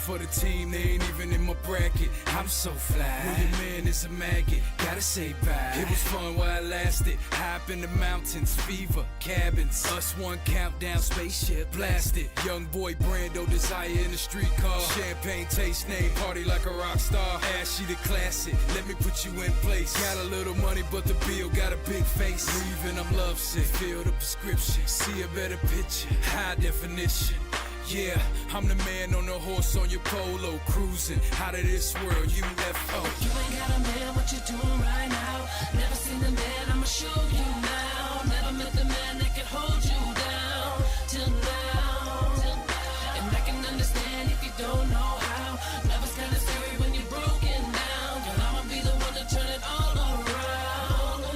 for the team, they ain't even in my bracket. I'm so fly. When your man is a maggot, gotta say bye. It was fun while it lasted. High up in the mountains, fever, cabins. Us one countdown, spaceship blasted. Young boy Brando, desire in the street car. Champagne taste name, party like a rock star. Ashy the classic, let me put you in place. Got a little money, but the bill got a big face. Leaving, I'm lovesick. Fill the prescription, see a better picture. High definition. Yeah, I'm the man on the horse on your polo, cruising out of this world, UFO. You ain't got a man, what you doing right now? Never seen the man, I'ma show you now. Never met the man that could hold you down till now. And I can understand if you don't know how. Love's kinda scary when you're broken down. Girl, I'ma be the one to turn it all around.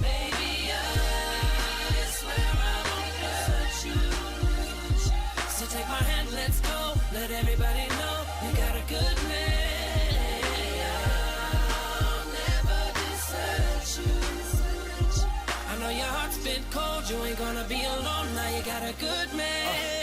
Baby, I swear I won't hurt you. So take my hand, let's go. Let everybody know you got a good man. I'll never desert you. I know your heart's been cold, you ain't gonna be alone. Now you got a good man.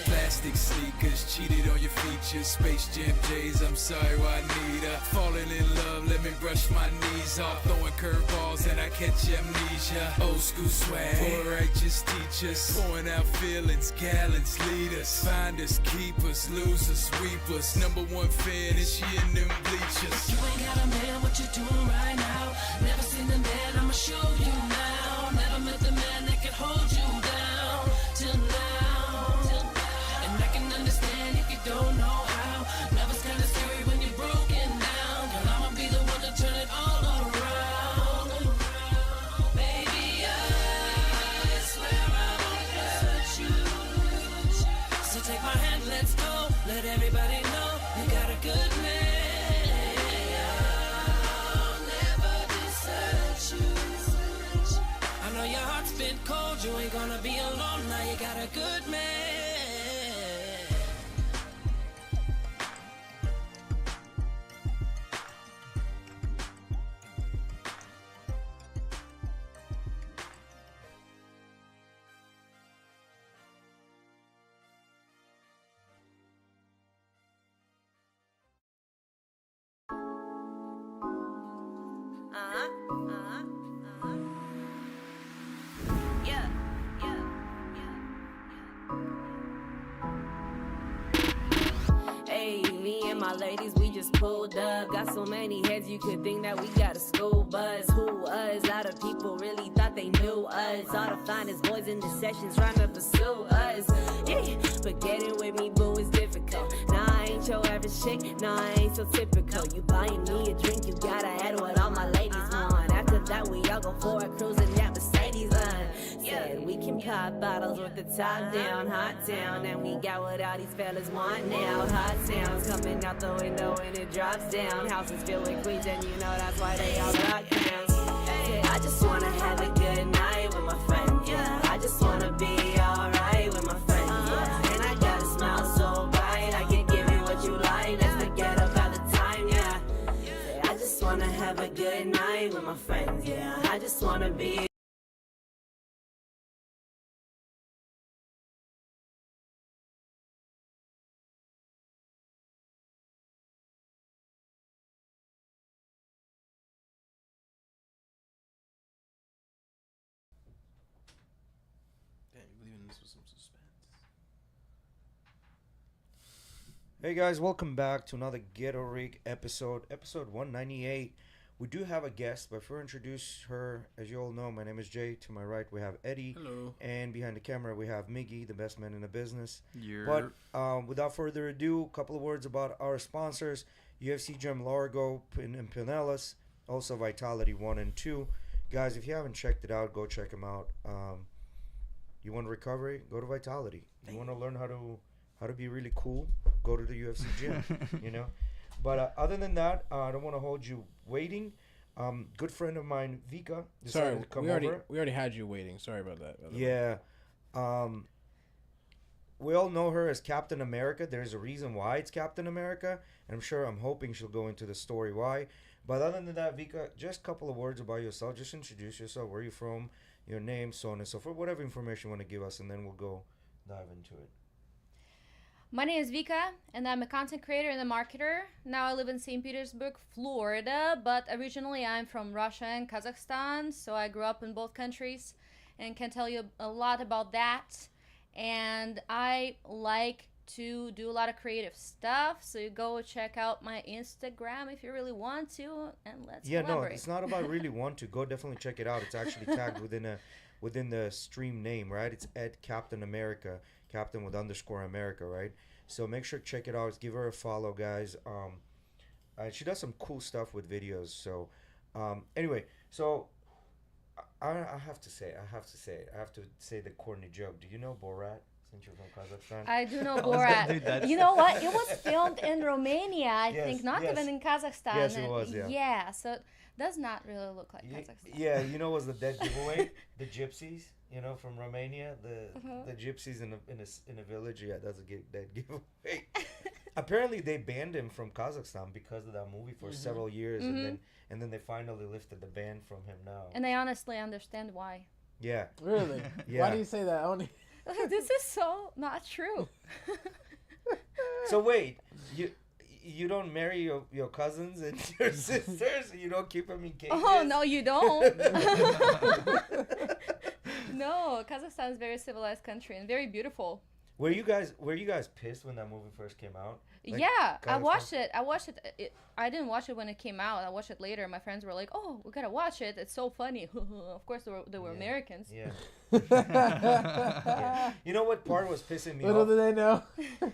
Plastic sneakers, cheated on your features. Space Jam J's, I'm sorry, Juanita. Falling in love, let me brush my knees off. Throwing curveballs and I catch amnesia. Old school swag, poor righteous teachers. Pouring out feelings, gallons, leaders. Finders, keepers, losers, weepers. Number one fan and she in them bleachers. You ain't got a man, what you doing right now? Never seen the man, I'ma show you now. Never met the man that could hold you down till now. And I can understand if you don't know how. Love's kinda scary when you're broken down. Girl, I'ma be the one to turn it all around. Baby, I swear I won't hurt you. So take my hand, let's go. Let everybody know you got a good man. I'll never desert you. I know your heart's been cold, you ain't gonna be alone. Now you got a good man. Yeah, yeah, yeah. Hey, me and my ladies, we just pulled up. Got so many heads, you could think that we got a school bus. Who us? A lot of people really thought they knew us. All the finest boys in the sessions trying to pursue us. Yeah, but getting with me, boo, is difficult. Nah, I ain't your average chick, nah, I ain't so typical. You buying me a drink, you gotta add what all my ladies want. After that, we all go for a cruise in that Mercedes line. Said we can pop bottles with the top down, hot down. And we got what all these fellas want now. Hot sounds coming out the window when it drops down. Houses filled with queens and you know that's why they all lock down. Said I just wanna have a good night with my friends, yeah. I just wanna be alright with my friends, yeah. And I gotta smile so bright, I can give you what you like. Let's forget about the time, yeah. Said I just wanna have a good night with my friends, yeah. I just wanna be. Damn, you leaving this with some suspense. Hey guys, welcome back to another GhettoRig episode 198. We do have a guest, but before I introduce her, as you all know, my name is Jay. To my right, we have Eddie. Hello. And behind the camera, we have Miggy, the best man in the business. Yeah. But without further ado, a couple of words about our sponsors. UFC Gym Largo and Pinellas, also Vitality 1 and 2. Guys, if you haven't checked it out, go check them out. You want recovery? Go to Vitality. You want to learn how to be really cool? Go to the UFC gym, you know? But other than that, I don't want to hold you waiting. Good friend of mine, Vika, decided to come over. We already had you waiting. Sorry about that. Yeah. We all know her as Captain America. There's a reason why it's Captain America. And I'm hoping she'll go into the story why. But other than that, Vika, just a couple of words about yourself. Just introduce yourself, where you're from, your name, so on and so forth. Whatever information you want to give us, and then we'll go dive into it. My name is Vika, and I'm a content creator and a marketer. Now I live in St. Petersburg, Florida, but originally I'm from Russia and Kazakhstan, so I grew up in both countries and can tell you a lot about that. And I like to do a lot of creative stuff, so you go check out my Instagram if you really want to, and let's Yeah, no, collaborate. it's not about really want to. Go definitely check it out. It's actually tagged within the stream name, right? It's at Captain America, Captain with underscore America, right? So make sure to check it out. Give her a follow, guys. She does some cool stuff with videos. So, anyway, so I have to say, I have to say the corny joke. Do you know Borat? Since you're from Kazakhstan. I do know was gonna do Borat. that. You know what? It was filmed in Romania, I Yes, think, not yes. even in Kazakhstan. Yes, it And was, yeah. Yeah, so it does not really look like Kazakhstan. Yeah, you know what's the dead giveaway? The gypsies, you know, from Romania. The gypsies in a village. Yeah, that's a dead giveaway. Apparently, they banned him from Kazakhstan because of that movie for several years, and then they finally lifted the ban from him now. And I honestly understand why. Yeah, Really? Yeah. Why do you say that? This is so not true. So wait, you don't marry your cousins and your sisters? You don't keep them in cages? Oh, no, you don't. No, Kazakhstan is a very civilized country and very beautiful. Were you guys pissed when that movie first came out? Like, Yeah, I Kazakhstan? watched it. I didn't watch it when it came out. I watched it later. My friends were like, "Oh, we gotta watch it. It's so funny." Of course, they were Yeah. Americans. Yeah. Yeah. You know what part was pissing me Little off? do they know.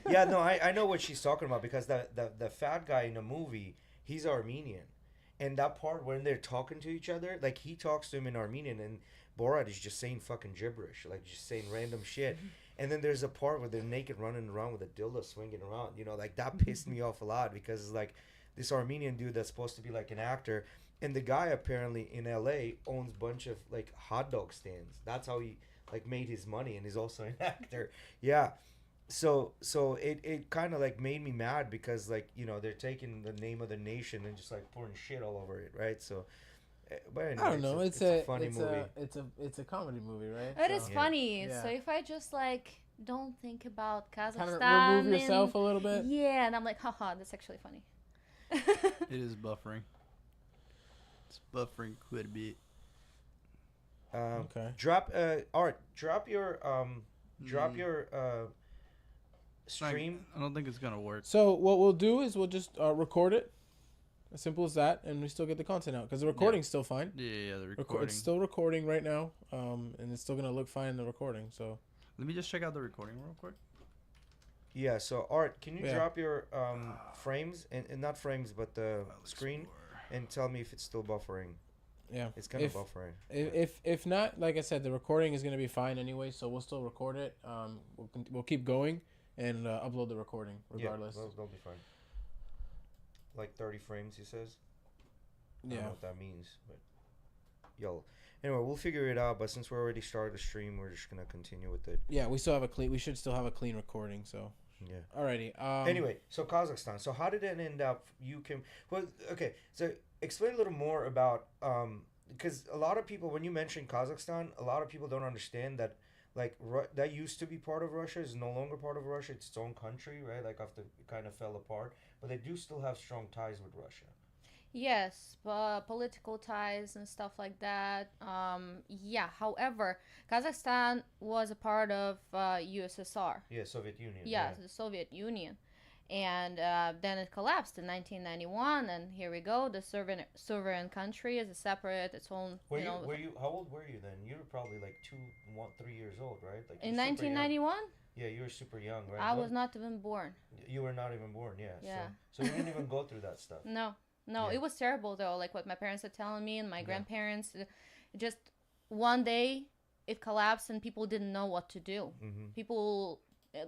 Yeah, no, I know what she's talking about because the fat guy in the movie, he's Armenian. And that part when they're talking to each other, like he talks to him in Armenian and Borat is just saying fucking gibberish, like just saying random shit. And then there's a part where they're naked running around with a dildo swinging around, you know, like that pissed me off a lot because it's like this Armenian dude that's supposed to be like an actor, and the guy apparently in LA owns a bunch of like hot dog stands. That's how he like made his money, and he's also an actor. Yeah. So it kind of like made me mad because like, you know, they're taking the name of the nation and just like pouring shit all over it, right? So but anyway, I don't know. it's a funny it's movie. It's a comedy movie, right? It is Yeah. funny. Yeah. So if I just like don't think about Kind Kazakhstan, of remove yourself a little bit. yeah, and I'm like, haha, that's actually funny. It is buffering. It's buffering quite a bit. Okay. Drop Art, drop your It's not- stream. I don't think it's gonna work. So what we'll do is we'll just record it, as simple as that, and we still get the content out because the recording's still fine. Yeah, the recording. It's still recording right now, and it's still gonna look fine in the recording. So Let me just check out the recording real quick. Yeah, so Art, can you Yeah. drop your frames and not frames but the screen and tell me if it's still buffering? yeah, It's kind of if buffering. if not, like I said, the recording is gonna be fine anyway. So we'll still record it. We'll keep going and upload the recording regardless. Yeah, they'll be fine. Like 30 frames, he says. I don't Yeah. know what that means, but anyway, we'll figure it out. But since we already started the stream, we're just gonna continue with it. Yeah, we still have a clean. We should still have a clean recording. So Yeah. alrighty. Anyway, so Kazakhstan. So how did it end up? You came. Well, okay. So explain a little more about because a lot of people, when you mention Kazakhstan, a lot of people don't understand that like that used to be part of Russia is no longer part of Russia. It's its own country, right? Like after it kind of fell apart, but they do still have strong ties with Russia. Yes, political ties and stuff like that. Yeah. However, Kazakhstan was a part of USSR. Yeah, Soviet Union. Yes, the Soviet Union, and then it collapsed in 1991. And here we go. The sovereign country is a separate, its own. Were you you, know, were you? How old were you then? You were probably like 3 years old, right? Like in you're super young. 1991, Yeah, you were super young, right? I No? was not even born. You were not even born. Yeah. Yeah. So you didn't even go through that stuff. No, Yeah. it was terrible though. Like what my parents are telling me and my Yeah. grandparents. Just one day it collapsed and people didn't know what to do. Mm-hmm. People,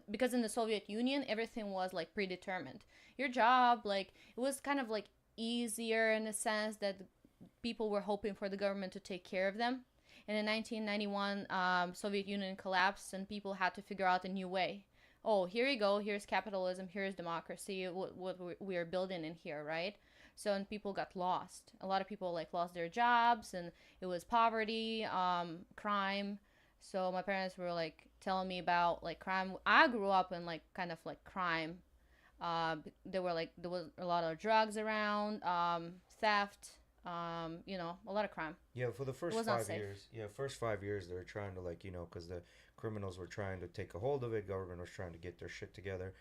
because in the Soviet Union everything was like predetermined. Your job, like it was kind of like easier in the sense that people were hoping for the government to take care of them. And in 1991, Soviet Union collapsed and people had to figure out a new way. Oh, here you go. Here's capitalism. Here's democracy. What we are building in here, right? So, and people got lost. A lot of people like lost their jobs, and it was poverty, crime. So my parents were like telling me about like crime. I grew up in like kind of like crime. There was a lot of drugs around, theft, a lot of crime. Yeah, for the first was not 5 safe. years. Yeah, first 5 years they were trying to like because the criminals were trying to take a hold of it. Government was trying to get their shit together.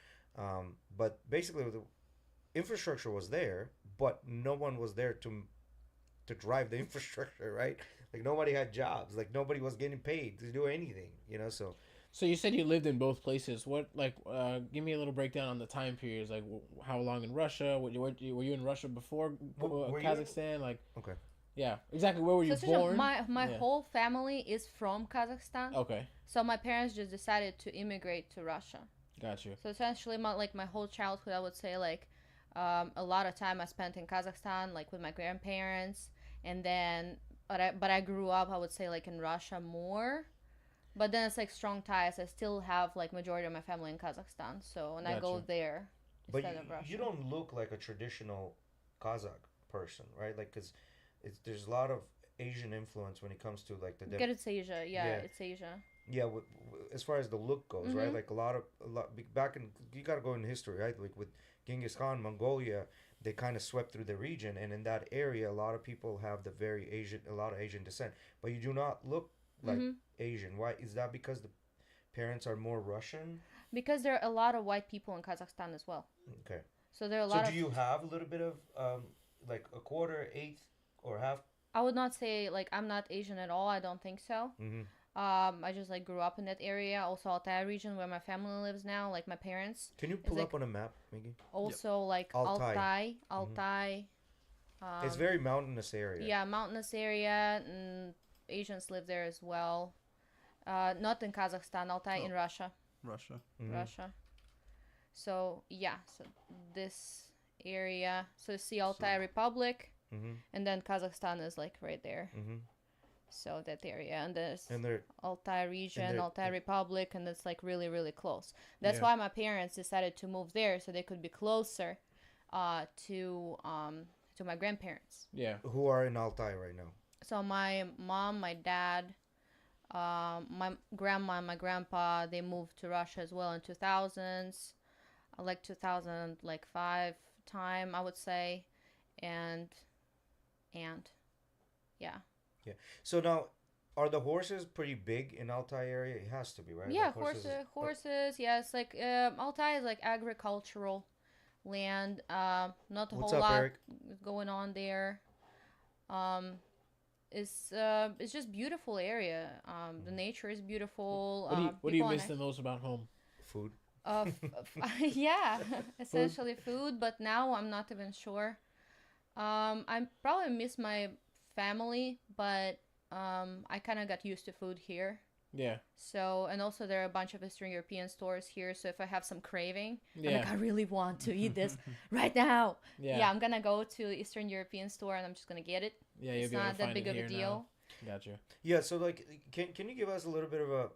But basically the infrastructure was there, but no one was there to drive the infrastructure, right? Like nobody had jobs. Like nobody was getting paid to do anything. So So you said you lived in both places. What give me a little breakdown on the time periods. Like how long in Russia? Were you in Russia before Were you- Kazakhstan? Like okay. yeah, exactly. Where were you So essentially, born? my Yeah. whole family is from Kazakhstan. Okay, So my parents just decided to immigrate to Russia. got you. So essentially, my whole childhood, I would say like a lot of time I spent in Kazakhstan, like with my grandparents, and then but I grew up, I would say like in Russia more. But then it's like strong ties. I still have like majority of my family in Kazakhstan, so and I go Gotcha. there But instead of Russia. you don't look like a traditional Kazakh person, right? Like, cause there's a lot of Asian influence when it comes to like the Get it's Asia, yeah, Yeah. it's Asia. yeah. As far as the look goes, right? Mhm. Like a lot back in you gotta go in history, right? Like with Genghis Khan, Mongolia, they kind of swept through the region, and in that area, a lot of people have a lot of Asian descent, but you do not look like Mhm. Asian. Why is that? Because the parents are more Russian. Because there are a lot of white people in Kazakhstan as well. Okay. So there are a So lot do of. you have a little bit of like a quarter, eighth, or half? I would not say like I'm not Asian at all. I don't think so. Mm-hmm. I just like grew up in that area. Also Altai region where my family lives now, like my parents. Can you pull like- up on a map, Miggy? Also like Altai. Altai. It's very mountainous area. Yeah, mountainous area, and Asians live there as well. Not in Kazakhstan, Altai in Russia. Russia. Mhm. Russia. So yeah, so this area. So you see Altai Republic, Mm-hmm. and then Kazakhstan is like right there. Mm-hmm. So that area, and there's And they're Altai region, they're- Altai Republic, and it's like really, really close. That's Yeah. why my parents decided to move there so they could be closer to my grandparents. Yeah. who are in Altai right now. So my mom, my dad, my grandma, and my grandpa, they moved to Russia as well in 2000s, like 2005 time, I would say, and yeah. So now, are the horses pretty big in Altai area? It has to be, right? Yeah, Like horses. Yeah, it's like Altai is like agricultural land. Not a What's whole up, lot Eric? going on there. It's just beautiful area. The nature is beautiful. What do you people are miss the most about home? Food. yeah, essentially food. But now I'm not even sure. I probably miss my family, but I kind of got used to food here. Yeah. So, and also there are a bunch of Eastern European stores here. So if I have some craving, I'm Yeah. like, I really want to eat this right now. Yeah. Yeah, I'm gonna go to Eastern European store and I'm just gonna get it. Yeah. You'll It's be able not to that find big it of a here deal. now. Gotcha. Yeah. So like, can you give us a little bit of a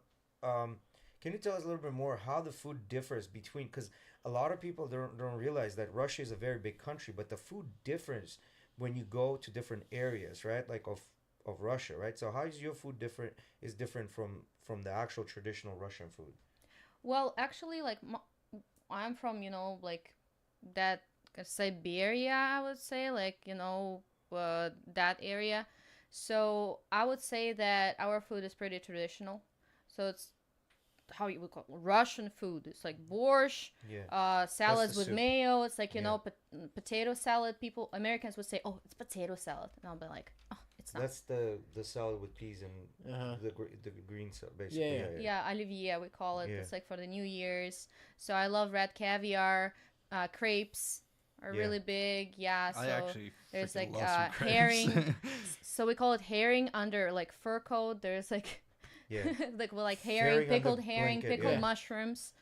can you tell us a little bit more how the food differs between? Because a lot of people don't realize that Russia is a very big country, but the food differs when you go to different areas, right? Like of Russia, right? So how is your food different? Is different from the actual traditional Russian food? Well, actually, like I'm from, like that Siberia, I would say, like, that area. So I would say that our food is pretty traditional. So it's how you would call it, Russian food. It's like borscht, Yeah. salads the with soup. mayo. It's like, Yeah. potato salad. Americans would say, oh, it's potato salad. And I'll be like, oh, it's not. That's the salad with peas and Uh-huh. the green salad, basically. Yeah. Yeah, Olivier, we call it. Yeah. It's like for the New Year's. So I love red caviar. Crepes are Yeah. really big. Yeah, so I actually there's freaking like love some herring. crepes. So we call it herring under like fur coat. There's like Yeah. like Herring herring, under pickled herring, blanket, pickled yeah. mushrooms.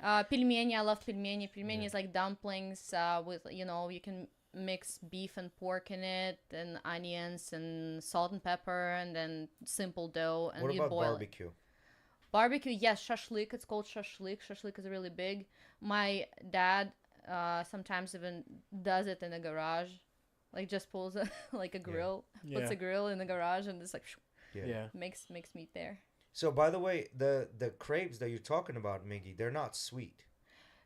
Pelmeni, I love pelmeni. Pelmeni is like dumplings with, you can mix beef and pork in it, and onions and salt and pepper, and then simple dough, and What you about boil it. barbecue? Barbecue, yes, shashlik. It's called shashlik. Shashlik is really big. My dad sometimes even does it in the garage, like just pulls a grill, puts Yeah. a grill in the garage, and just like Yeah. Yeah. makes meat there. So by the way, the crepes that you're talking about, Miggy, they're not sweet.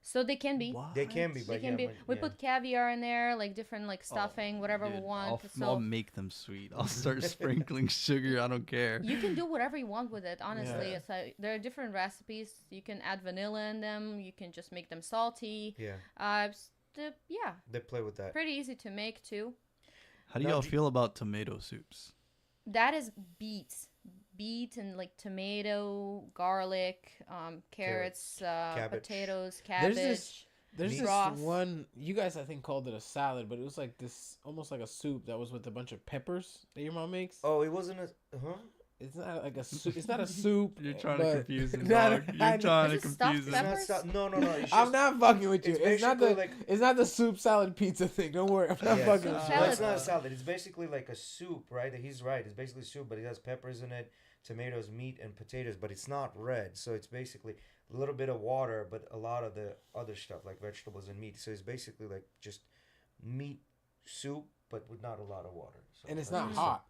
So they can be. What? They can be, They but can be. We put caviar in there, like different like stuffing, whatever we Dude, want. I'll make them sweet. I'll start sprinkling sugar. I don't care. You can do whatever you want with it. Honestly, Yeah. it's like there are different recipes. You can add vanilla in them. You can just make them salty. Yeah, Yeah, they play with that. pretty easy to make too. How do Now, y'all do- feel about tomato soups? That is beets and like tomato, garlic, carrots, Cabbage. potatoes, There's cabbage. There's this Broth. one you guys I think called it a salad, but it was like this almost like a soup that was with a bunch of peppers that your mom makes. Oh, it wasn't a huh? It's not like a soup. It's not a soup. You're trying to but- confuse him, Not- dog. I You're know. trying to Is it stuffed confuse him. pepper? It's not no. It's I'm just- not fucking with you. it's It's not the basically like- it's not the soup salad pizza thing. Don't worry. I'm not Yeah, fucking soup with you. salad. It's not a salad. It's basically like a soup, right? He's right. It's basically soup, but it has peppers in it, tomatoes, meat, and potatoes. But it's not red, so it's basically a little bit of water, but a lot of the other stuff like vegetables and meat. So it's basically like just meat soup, but with not a lot of water. So And it's that's not just- hot.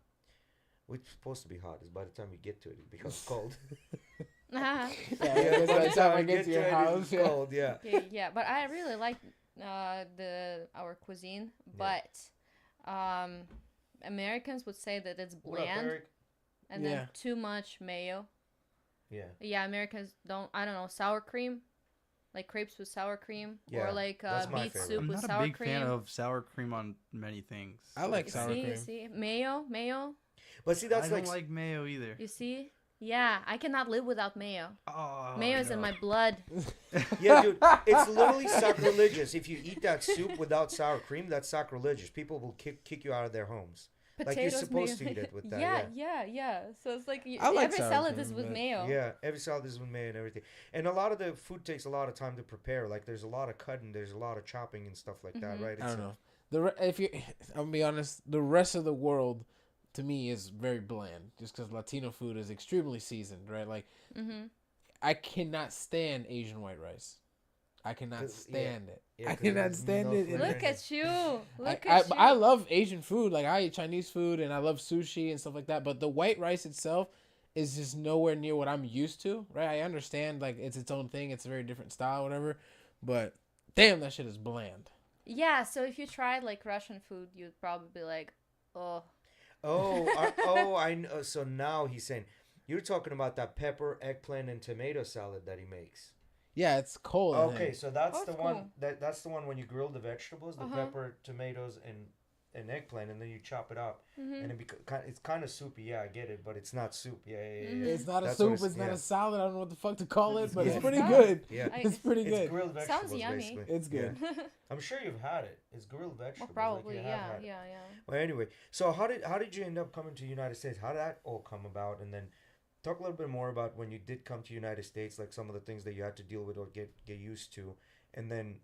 It's supposed to be hot. Is by the time you get to it, it becomes cold. Yeah, Yeah, because by the time I get to your it, house, it's yeah. cold. Yeah. Okay, yeah, but I really like our cuisine, but Americans would say that it's What up, bland Eric? and Yeah. then too much mayo. Yeah. Yeah, Americans don't. I don't know, sour cream, like crepes with sour cream, Yeah, or like that's my beet favorite. soup I'm with not a sour big cream. fan of sour cream on many things. I like sour cream. See, mayo. But see, I that's don't like like mayo either. You see? Yeah, I cannot live without mayo. Oh, Mayo is in no. my blood. yeah, dude. It's literally sacrilegious. If you eat that soup without sour cream, that's sacrilegious. People will kick you out of their homes. Like, you're supposed to eat it with that, yeah. So it's like I like every sour salad cream, is with but- mayo. Yeah, every salad is with mayo and everything. And a lot of the food takes a lot of time to prepare. Like, there's a lot of cutting, there's a lot of chopping and stuff like that, right? I don't know. If you, I'm gonna be honest, the rest of the world, to me, is very bland. Just because Latino food is extremely seasoned, right? Like, I cannot stand Asian white rice. I cannot 'Cause- stand it. yeah, I 'cause cannot there's stand no it. flavor. Look at you. Look I, at you. I love Asian food. Like, I eat Chinese food and I love sushi and stuff like that. But the white rice itself is just nowhere near what I'm used to, right? I understand, like, it's its own thing. It's a very different style, whatever. But, damn, that shit is bland. Yeah, so if you tried like Russian food, you'd probably be like, oh. I know. So now he's saying, you're talking about that pepper, eggplant, and tomato salad that he makes. Yeah, it's cold. I Okay, think. so that's Oh, the it's one cool. that's the one when you grill the vegetables, the pepper, tomatoes, and eggplant, and then you chop it up, and it's kind of soupy. Yeah, I get it, but it's not soup. Yeah. It's not a That's soup. what It's not yeah. a salad. I don't know what the fuck to call it, but Yeah. it's pretty It's good. Yeah. It's pretty It's good. grilled vegetables. yummy. Basically. It's good. Yeah. I'm sure you've had it. It's grilled vegetables. Well, like probably, you have yeah, had it. yeah. Well, anyway, so how did you end up coming to the United States? How did that all come about? And then talk a little bit more about when you did come to the United States, like some of the things that you had to deal with or get used to, and then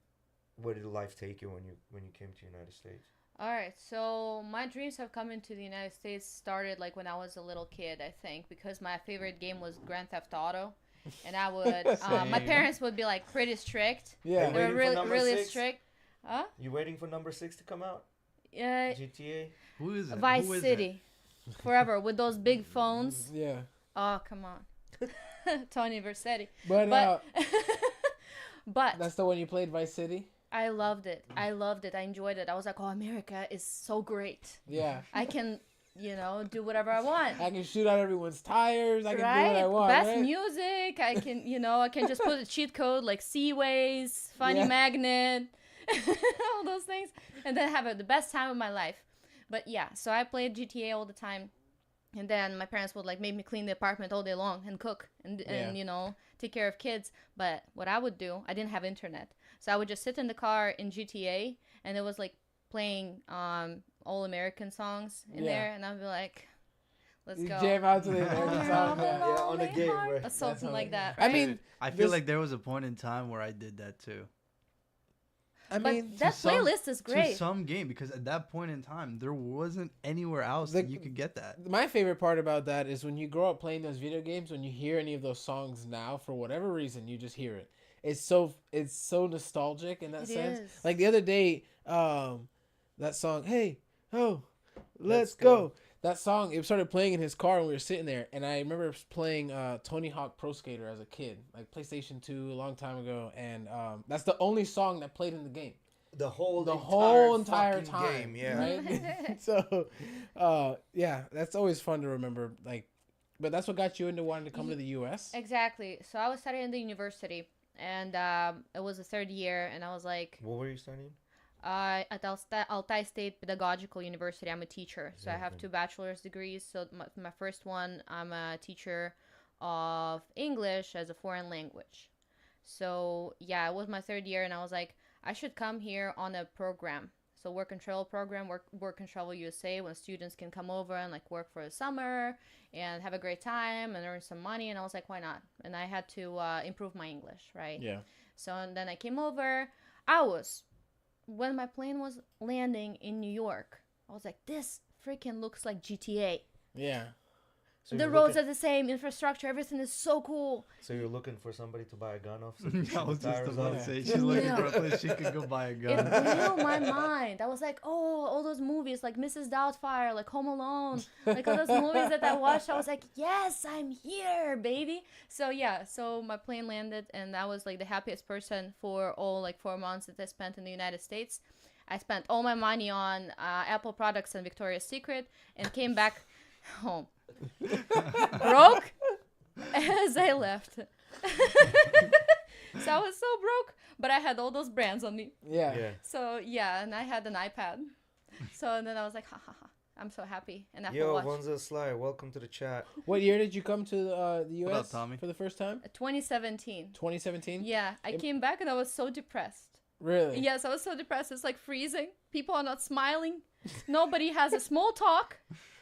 where did life take you when you came to the United States? All right, so my dreams of coming to the United States started like when I was a little kid, I think, because my favorite game was Grand Theft Auto, and I would, my Same. parents would be like pretty strict. Yeah. They were Waiting for really, number really 6? strict. Huh? You waiting for number 6 to come out? Yeah, GTA. Who is it? Vice Who is City, forever with those big phones. Yeah. Oh, come on, Tony Versetti. But, But, but that's the one you played, Vice City? I loved it. I enjoyed it. I was like, oh, America is so great. Yeah. I can, do whatever I want. I can shoot out everyone's tires. I can do what I want, Best right? music. I can, I can just put a cheat code like Seaways, Funny Yeah. Magnet, all those things, and then have the best time of my life. But yeah, so I played GTA all the time, and then my parents would like make me clean the apartment all day long and cook and take care of kids. But what I would do, I didn't have internet, so I would just sit in the car in GTA, and it was like playing all American songs in Yeah. there, and I'd be like, let's You go. jam out to the Oh, American you're song. all Yeah. Yeah, on the lonely game, heart. right. Or something like that. I right? mean, I feel this- like there was a point in time where I did that too. I but mean, that some- playlist is To great. some game, because at that point in time, there wasn't anywhere else The- that you could get that. my favorite part about that is when you grow up playing those video games, when you hear any of those songs now, for whatever reason, you just hear it. It's so nostalgic in that It sense. is. Like the other day, that song, "Hey, oh, let's Let's go." go. that song, it started playing in his car when we were sitting there, and I remember playing Tony Hawk Pro Skater as a kid, like PlayStation 2 a long time ago, and that's the only song that played in the game. The whole entire fucking time, game, yeah. right? So, yeah, that's always fun to remember. Like, but that's what got you into wanting to come to the U.S. Exactly. So I was studying in the university, and it was the third year, and I was like, What were you studying? at Altai State Pedagogical University, I'm a teacher. So I have 2 bachelor's degrees. So my first one, I'm a teacher of English as a foreign language. So yeah, it was my third year, and I was like, I should come here on a program. So work and travel program, work and travel USA, when students can come over and like work for the summer and have a great time and earn some money. And I was like, why not? And I had to improve my English, right? Yeah. So and then I came over. When my plane was landing in New York, I was like, this freaking looks like GTA. Yeah. So The you're roads looking- are the same, infrastructure, everything is so cool. So you're looking for somebody to buy a gun off? So I was just tires about off? to say she's looking for a place she could go buy a It gun. blew my mind. I was like, oh, all those movies like Mrs. Doubtfire, like Home Alone, like all those movies that I watched. I was like, yes, I'm here, baby. So yeah, so my plane landed, and I was like the happiest person for all like 4 months that I spent in the United States. I spent all my money on Apple products and Victoria's Secret, and came back home broke as I left. So I was so broke, but I had all those brands on me. Yeah. Yeah. So yeah, and I had an iPad. So and then I was like, ha ha ha, I'm so happy. And Apple Yo, Watch. Vonza Sly, welcome to the chat. What year did you come to the What up, U.S. Tommy? for the first time? 2017. 2017. Yeah, I came back and I was so depressed. Really? Yes, I was so depressed. It's like freezing. People are not smiling. Nobody has a small talk.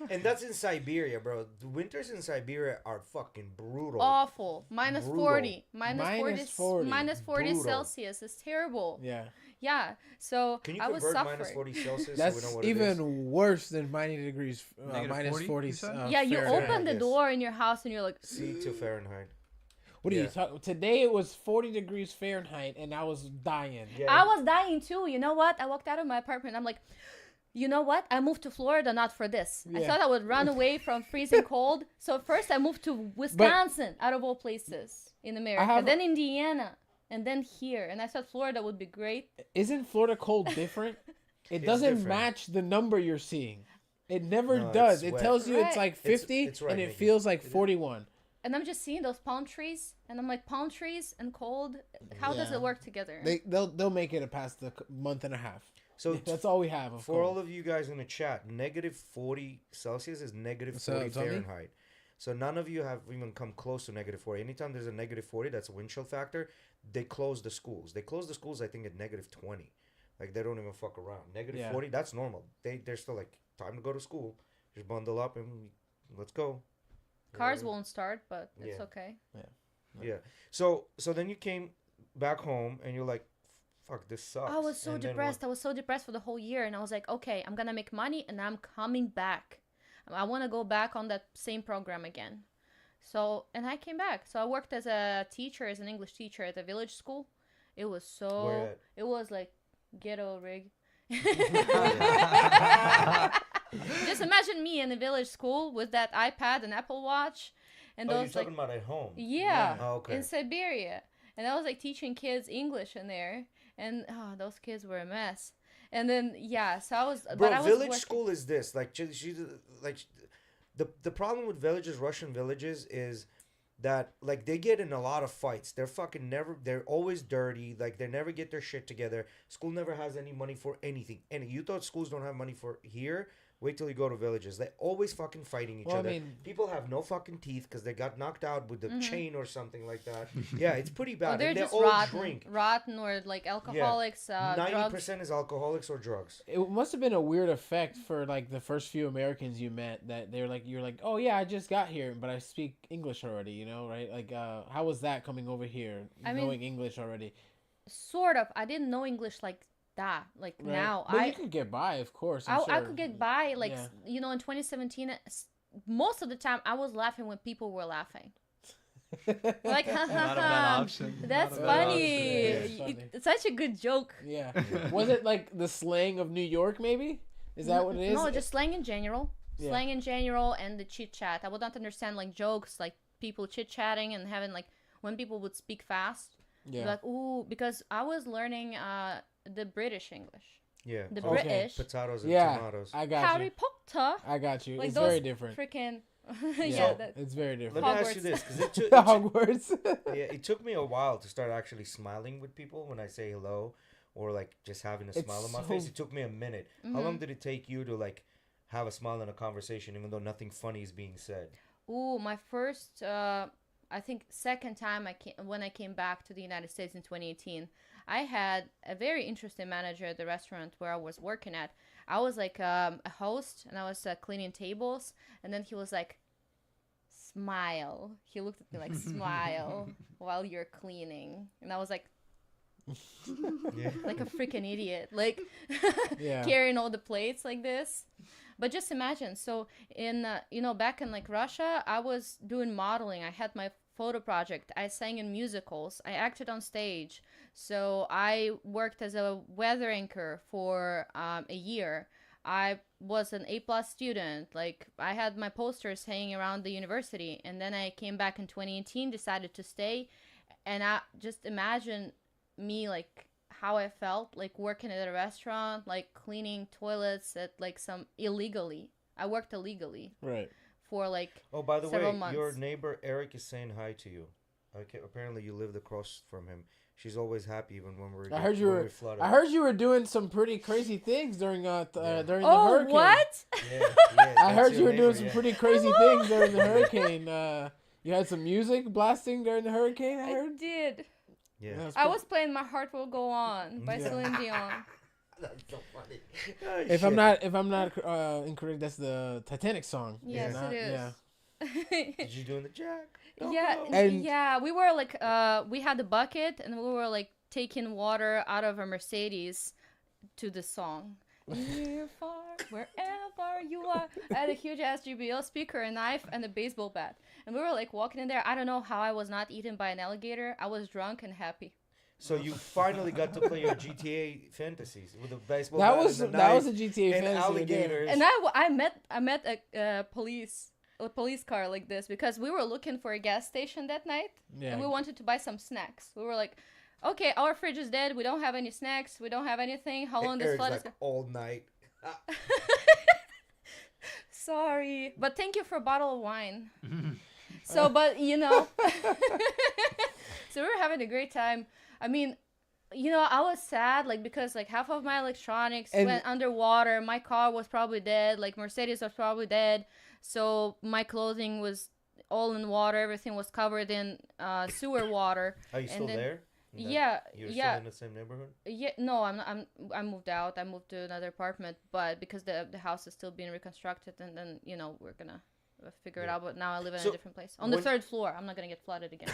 And that's in Siberia, bro. The winters in Siberia are fucking brutal. Awful. Minus Brutal. 40. Minus 40. Minus 40 Brutal. Celsius. It's terrible. Yeah. Yeah. So Can you I was convert suffering. minus 40 Celsius so we That's know what it is? even worse than -90 Negative minus 40, 40. you said? Yeah, you Fahrenheit. open the yes. door in your house and you're like, C to Fahrenheit. What are Yeah. you talking? Today it was 40 degrees Fahrenheit, and I was dying. Yeah. I was dying too. You know what? I walked out of my apartment. I'm like, you know what? I moved to Florida not for this. I Yeah. thought I would run away from freezing cold. So first I moved to Wisconsin, out of all places in America. have- Then Indiana, and then here. And I thought Florida would be great. Isn't Florida cold different? It It's doesn't different. match the number you're seeing. It never No, does. it's It wet. tells you it's Right. like 50, it's right, and it Nikki. feels like 41. And I'm just seeing those palm trees, and I'm like, palm trees and cold. How does Yeah. it work together? They'll make it past the month and a half. So That's all we have. Of for all cold. of you guys in the chat, negative 40 Celsius is negative So, 40 Tommy? Fahrenheit. So none of you have even come close to negative 40. Anytime there's a negative 40, that's a wind chill factor, they close the schools. They close the schools, I think, at negative 20. Like, they don't even fuck around. Negative Yeah. 40, that's normal. They're still like, time to go to school. Just bundle up and let's go. Cars Yeah. won't start, but it's Yeah. okay. Yeah. So then you came back home and you're like, fuck, this sucks. I was so And then depressed. I was so depressed for the whole year, and I was like, okay, I'm gonna make money, and I'm coming back. I want to go back on that same program again. So, and I came back. So I worked as a teacher, as an English teacher at a village school. It was Where so. at? It was like GhettoRig. Just imagine me in a village school with that iPad and Apple Watch, and Oh, you're those like talking about at home. yeah, Oh, okay. in Siberia. And I was like teaching kids English in there, and those kids were a mess. And then yeah, so I was. Bro, but I was village working- school is this. Like, the problem with villages, Russian villages, is that like they get in a lot of fights. They're fucking never. They're always dirty. Like they never get their shit together. School never has any money for anything. And you thought schools don't have money for here? Wait till you go to villages. They're always fucking fighting each Well, I other. mean- People have no fucking teeth because they got knocked out with the Mm-hmm. chain or something like that. Yeah, it's pretty Well, bad. they're And they just all rotten, drink. rotten or like alcoholics, 90% drugs. is alcoholics or drugs. It must have been a weird effect for like the first few Americans you met, that they're like, you're like, oh yeah, I just got here, but I speak English already, you know, right? Like, how was that coming over here, I mean- knowing English already? Sort of. I didn't know English like that. Like Right? now, But you could get by, of course. I sure. could get by. Like Yeah. you know, in 2017, most of the time I was laughing when people were laughing. Like, ha, ha, Not a bad ha. option. That's Not a bad funny. option. Yeah, it's funny. It's such a good joke. Yeah. Was it like the slang of New York, maybe? Is that what it is? No, just slang in general. Yeah. slang in general, and the chit chat. I would not understand like jokes, like people chit chatting and having like when people would speak fast. Yeah. Like ooh, because I was learning the British English, Yeah. the Okay. British Potatoes and Yeah. tomatoes. I got Harry you. Potter. I got you. Like It's those very different. freaking Yeah. yeah. That, It's very Let different. me ask you Hogwarts. this, because it took Hogwarts. yeah, it took me a while to start actually smiling with people when I say hello, or like just having a It's smile on my so- face. It took me a minute. How long did it take you to like have a smile in a conversation, even though nothing funny is being said? ooh, my first I think second time when I came back to the United States in 2018, I had a very interesting manager at the restaurant where I was working at. I was like a host, and I was cleaning tables, and then he was like, "Smile." He looked at me like, "Smile while you're cleaning," and I was like, Yeah. like a freaking idiot, like Yeah. carrying all the plates like this. But just imagine, so in back in like Russia, I was doing modeling. I had my photo project. I sang in musicals. I acted on stage. So I worked as a weather anchor for a year. I was an A+ student. Like I had my posters hanging around the university, and then I came back in 2018, decided to stay, and I just imagine me like how I felt like working at a restaurant, like cleaning toilets at like some illegally. I worked illegally Right. for like Oh, by the several way, months. your neighbor Eric is saying hi to you. Okay, apparently you lived across from him. She's always happy even when we're. I heard you when were. we're flooded. I heard you were doing some pretty crazy things during Yeah. during the Oh, hurricane. what? Yeah, I that's heard your you were neighbor, doing some yeah. pretty crazy things during the hurricane. You had some music blasting during the hurricane. I I heard. did. Yeah. That's I pretty- was playing "My Heart Will Go On" by Yeah. Celine Dion. That's so funny. If I'm not incorrect, that's the Titanic song. Yes, Not- it is. Yeah. Did you doing the jack? Go, Yeah, go. And- yeah. We were like, we had a bucket, and we were like taking water out of a Mercedes to the song. Near, far, wherever you are. I had a huge ass GBL speaker, a knife, and a baseball bat. And we were like walking in there. I don't know how I was not eaten by an alligator. I was drunk and happy. So you finally got to play your GTA fantasies with a baseball That bat was and a that was a knife GTA and fantasy. right there. alligators. And I met a police car like this because we were looking for a gas station that night, Yeah. and we wanted to buy some snacks. We were like, okay, our fridge is dead. We don't have any snacks. We don't have anything. How long this Eric's flood like is? all night. Sorry, but thank you for a bottle of wine. So, but so we were having a great time. I mean, I was sad, like, because like half of my electronics And- went underwater. My car was probably dead. Like Mercedes was probably dead. So my clothing was all in water. Everything was covered in sewer water. Are you And still then- there? In that- Yeah, You're yeah. still in the same neighborhood? Yeah, no, I'm not. I moved out. I moved to another apartment, but because the house is still being reconstructed, and then we're gonna figure it Yeah. out. But now I live in So, a different place on the when- 3rd floor. I'm not gonna get flooded again.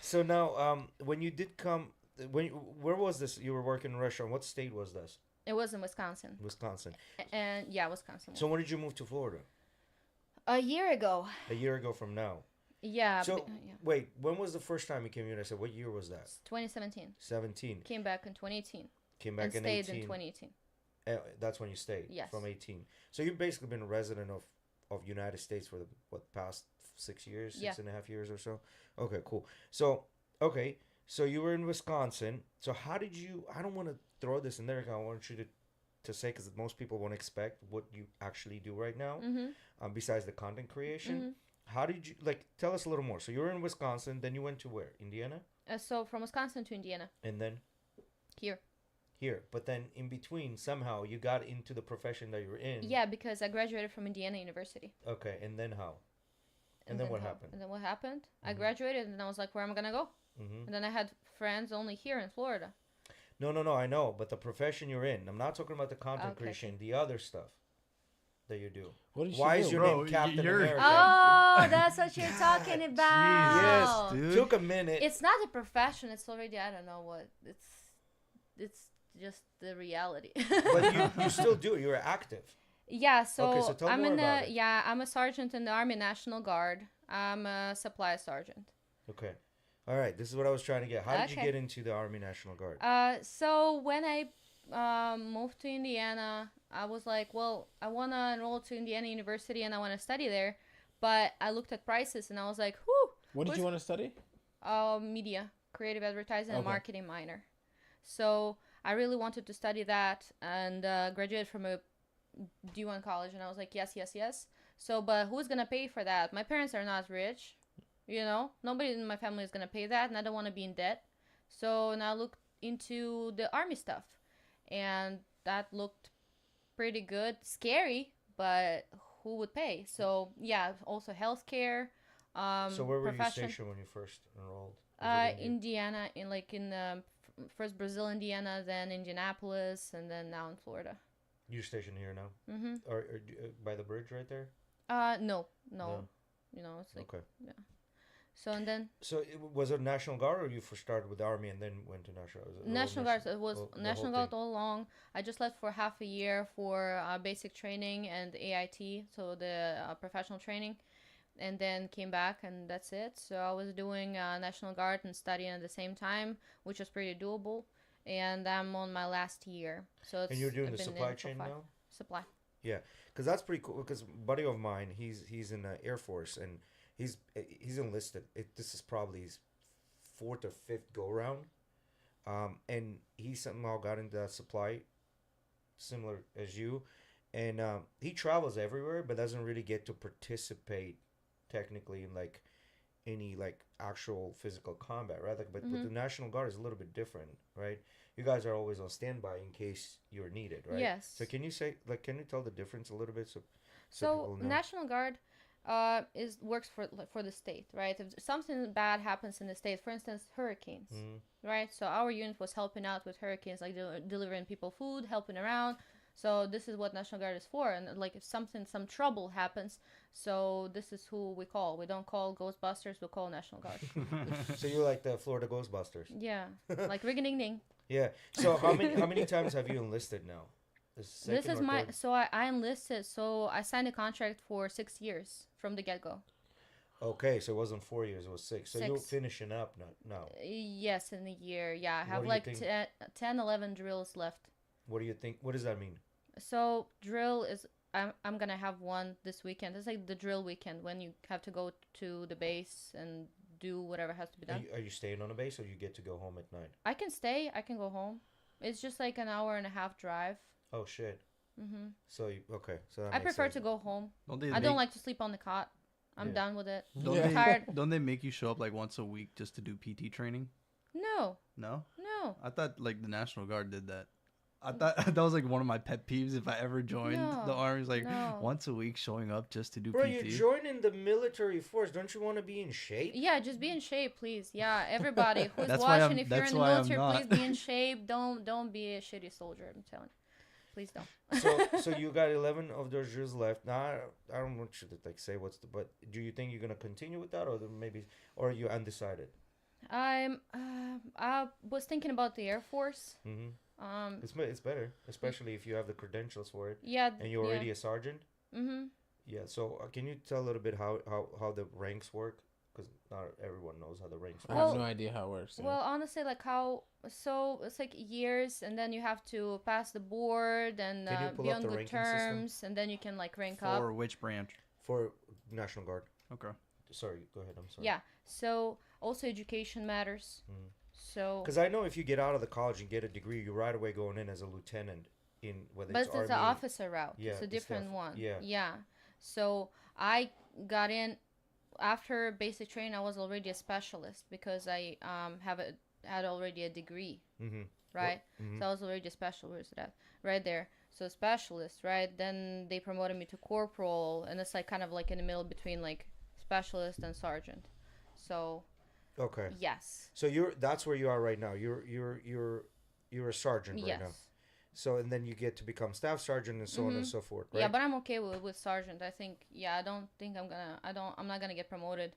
So now, when you did come, where was this? You were working in a restaurant. What state was this? It was in Wisconsin, Wisconsin. and yeah, Wisconsin. So when did you move to Florida? A year ago. A year ago from now. Yeah. So yeah. wait, when was the first time you came here? I said, what year was that? It's 2017. 17. Came back in 2018 Came and back in stayed 18. in 2018. That's when you stayed. Yes. From 18. So you've basically been a resident of United States for the past 6 years, Yeah. 6.5 years or so. Okay, cool. So so you were in Wisconsin. So how did you? I don't want to throw this in there. I want you to say, because most people won't expect what you actually do right now. Mm-hmm. Besides the content creation, how did you tell us a little more? So you were in Wisconsin, then you went to where? Indiana, So from Wisconsin to Indiana. and then Here. But then in between, somehow you got into the profession that you're in. Yeah, because I graduated from Indiana University. Okay, and then how? And then what happened? And then what happened? I Mhm. graduated, and then I was like, where am I gonna go? Mm-hmm. And then I had friends only here in Florida. No, I know, but the profession you're in. I'm not talking about the content Okay. creation, the other stuff that you do. What did she Why do? is your Bro, name Captain you're- America? Oh, that's what you're talking Yes, about. dude. took a minute. It's not a profession. It's already, I don't know what. It's just the reality. But you still do it. You're active. Yeah, so, Okay, so tell I'm more in about it. I'm a sergeant in the Army National Guard. I'm a supply sergeant. Okay. All right. This is what I was trying to get. How did you Okay. get into the Army National Guard? So when I moved to Indiana, I was like, well, I want to enroll to Indiana University and I want to study there. But I looked at prices and I was like, whew. What did you want to study? Media, creative advertising, and Okay. marketing minor. So I really wanted to study that and graduate from a D1 college. And I was like, yes, yes, yes. So, but who's going to pay for that? My parents are not rich. Nobody in my family is going to pay that. And I don't want to be in debt. So now I looked into the army stuff. And that looked pretty good. Scary, but who would pay? So, yeah, also healthcare. So where were you profession. stationed when you first enrolled? Was it Indiana, first Brazil, Indiana, then Indianapolis, and then now in Florida. You're stationed here now? Mm-hmm. Or by the bridge right there? No. No. It's like, Okay. yeah. So, and then So was it National Guard, or you first started with the Army and then went to National? Was it the whole National Guard, it was the National whole Guard thing? all along. I just left for half a year for basic training and AIT, so the professional training, and then came back, and that's it. So I was doing National Guard and studying at the same time, which was pretty doable. And I'm on my last year. So it's, And you're doing I've the been supply in for chain now? Supply. Yeah, because that's pretty cool. Because a buddy of mine, he's in the Air Force and he's enlisted. This is probably his fourth or fifth go round, and he somehow got into that supply, similar as you, and he travels everywhere, but doesn't really get to participate technically in like any like actual physical combat, right? Like, but with the National Guard is a little bit different, right? You guys are always on standby in case you're needed, right? Yes. So can you tell the difference a little bit so So people know? National Guard works for the state, right? If something bad happens in the state, for instance, hurricanes, right? So our unit was helping out with hurricanes, like delivering people food, helping around. So this is what National Guard is for. And like if some trouble happens, so this is who we call. We don't call Ghostbusters, we call National Guard. So you're like the Florida Ghostbusters. Yeah, like ring-a-ding-ding. Yeah. So how many times have you enlisted now? The This second is or my, third? so I enlisted, so I signed a contract for 6 years from the get-go. Okay, so it wasn't 4 years, it was 6. So you're 6. finishing up now. Yes, in a year. Yeah, I have do you like think? 10, 11 drills left. What do you think? What does that mean? So drill is I'm gonna have one this weekend. It's like the drill weekend when you have to go to the base and do whatever has to be done. Are you staying on a base or you get to go home at night? I can stay. I can go home. It's just like an hour and a half drive. Oh shit. Mm-hmm. So okay. So that I makes prefer sense. to go home. Don't they I don't like to sleep on the cot. I'm Yeah. done with it. Don't, Yeah. they, Tired. don't they make you show up like once a week just to do PT training? No, No? no. I thought like the National Guard did that. I thought that was like one of my pet peeves if I ever joined No, the army. It's like no. once a week showing up just to do Bro, PT. you're joining the military force. Don't you want to be in shape? Yeah, just be in shape, please. Yeah, everybody who's That's why watching, I'm- if you're in that's the why I'm military, not. please be in shape. Don't be a shitty soldier. I'm telling you. Please don't. So you got 11 of those drills left. Now I don't want you to like say but do you think you're gonna continue with that, or are you undecided? I was thinking about the Air Force. Mm-hmm. Um, It's better, especially if you have the credentials for it yeah. and you're already a sergeant. Mm-hmm. Yeah. So can you tell a little bit how the ranks work? Because not everyone knows how the ranks I work. have Well- no idea how it works. yeah. Well, honestly, like how so it's like years, and then you have to pass the board and Can you pull be up on the good ranking system? terms, and then you can like rank up. For which branch? For National Guard. Okay. Sorry, go ahead. I'm sorry. Yeah. So also education matters. Mm. So, Because I know if you get out of the college and get a degree, you're right away going in as a lieutenant in whether but it's it's Army. an officer route. Yeah, it's a it's the different one. yeah. Yeah. So I got in after basic training. I was already a specialist because I had already a degree, Mm-hmm. right? Mhm. So I was already a specialist at right there. So specialist, right? Then they promoted me to corporal, and it's like kind of like in the middle between like specialist and sergeant. So Okay. yes, So that's where you are right now. You're a sergeant right yes. now. So and then you get to become staff sergeant and so on and so forth, right? Yeah, but I'm okay with sergeant. I think I don't think I'm not gonna get promoted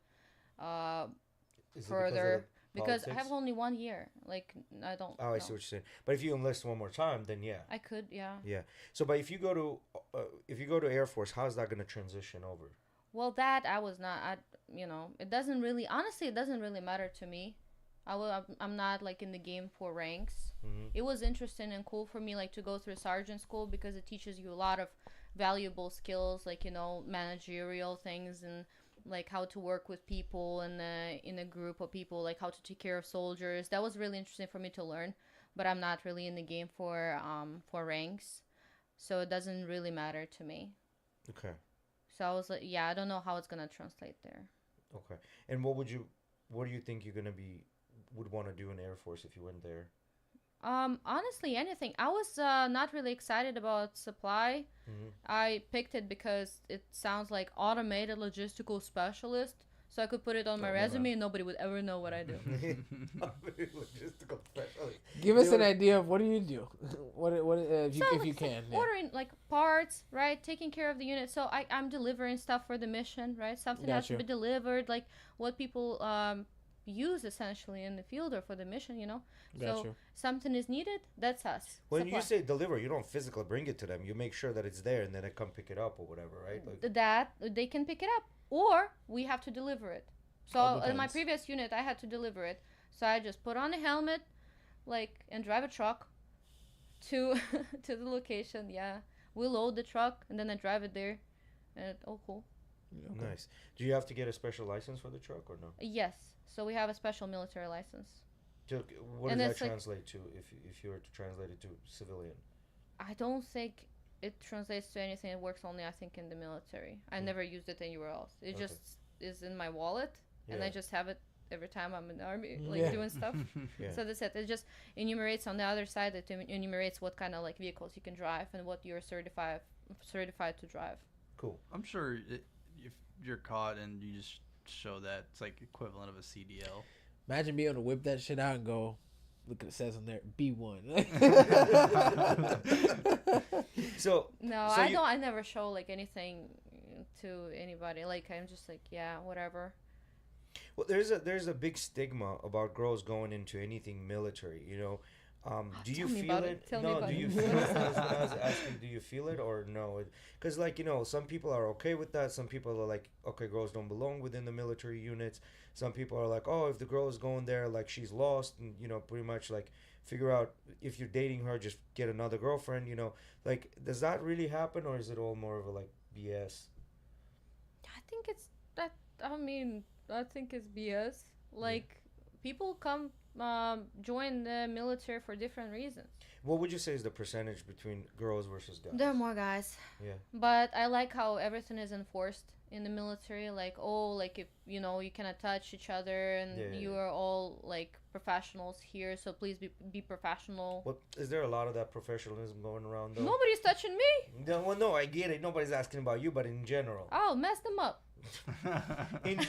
Is it further because I politics? have only 1 year. Like I don't. Oh, I see what you're saying. But if you enlist one more time, then yeah. I could, yeah. Yeah. So, but if you go to Air Force, how's that going to transition over? Well, that I was not. It doesn't really. Honestly, it doesn't really matter to me. I'm not like in the game for ranks. Mhm. It was interesting and cool for me like to go through sergeant school because it teaches you a lot of valuable skills, like managerial things, and like how to work with people in a group of people, like how to take care of soldiers. That was really interesting for me to learn, but I'm not really in the game for ranks, so it doesn't really matter to me. Okay. So I was like, yeah, I don't know how it's gonna translate there. Okay. And what do you think you're gonna would want to do in Air Force if you went there? Honestly, anything. I was not really excited about supply. Mhm. I picked it because it sounds like automated logistical specialist, so I could put it on my Oh, my resume bad. and nobody would ever know what I do. Logistical specialist. Give us They an would- idea of what do you do? what if you So if you it's like can? Yeah. ordering like parts, right? Taking care of the unit. So I'm delivering stuff for the mission, right? Something has to Gotcha. be delivered, like what people use essentially in the field or for the mission. Got So you. something is needed, that's us. When you Supply. say deliver, you don't physically bring it to them. You make sure that it's there, and then they come pick it up or whatever, right? Like, That they can pick it up, or we have to deliver it. So All in my depends. previous unit I had to deliver it, so I just put on a helmet, like, and drive a truck to to the location. Yeah, we load the truck and then I drive it there, and cool. Okay. nice. Do you have to get a special license for the truck or no? Yes, so we have a special military license. What And does it's that like- translate to if you were to translate it to civilian? I don't think it translates to anything. It works only, I think, in the military. I never used it anywhere else. It Okay. just is in my wallet, and I Yeah. just have it every time I'm in the army, like Yeah. doing stuff. Yeah. So that's it. It just enumerates on the other side. It enumerates what kind of like vehicles you can drive and what you're certified to drive. Cool. I'm sure if you're caught and you just show that, it's like equivalent of a CDL. Imagine being able to whip that shit out and go, look at it says on there, B1. So No, So I you- don't. I never show like anything to anybody. Like I'm just like, yeah, whatever. well, there's a big stigma about girls going into anything military. Do you Tell me feel about it? it. Tell me No, about do you it. feel it? That's what I was asking. Do you feel it or no? Because some people are okay with that. Some people are like, okay, girls don't belong within the military units. Some people are like, oh, if the girl is going there, like she's lost, and pretty much like figure out if you're dating her, just get another girlfriend. Like, does that really happen, or is it all more of a like BS? I think it's that. I mean, I think it's BS. Like people come join the military for different reasons. What would you say is the percentage between girls versus guys? There are more guys. Yeah. But I like how everything is enforced in the military. Like, like if you cannot touch each other, and Yeah, yeah, you yeah. are all like professionals here. So please be professional. What is there a lot of that professionalism going around though? Nobody's touching me. No, I get it. Nobody's asking about you, but in general, I'll mess them up. in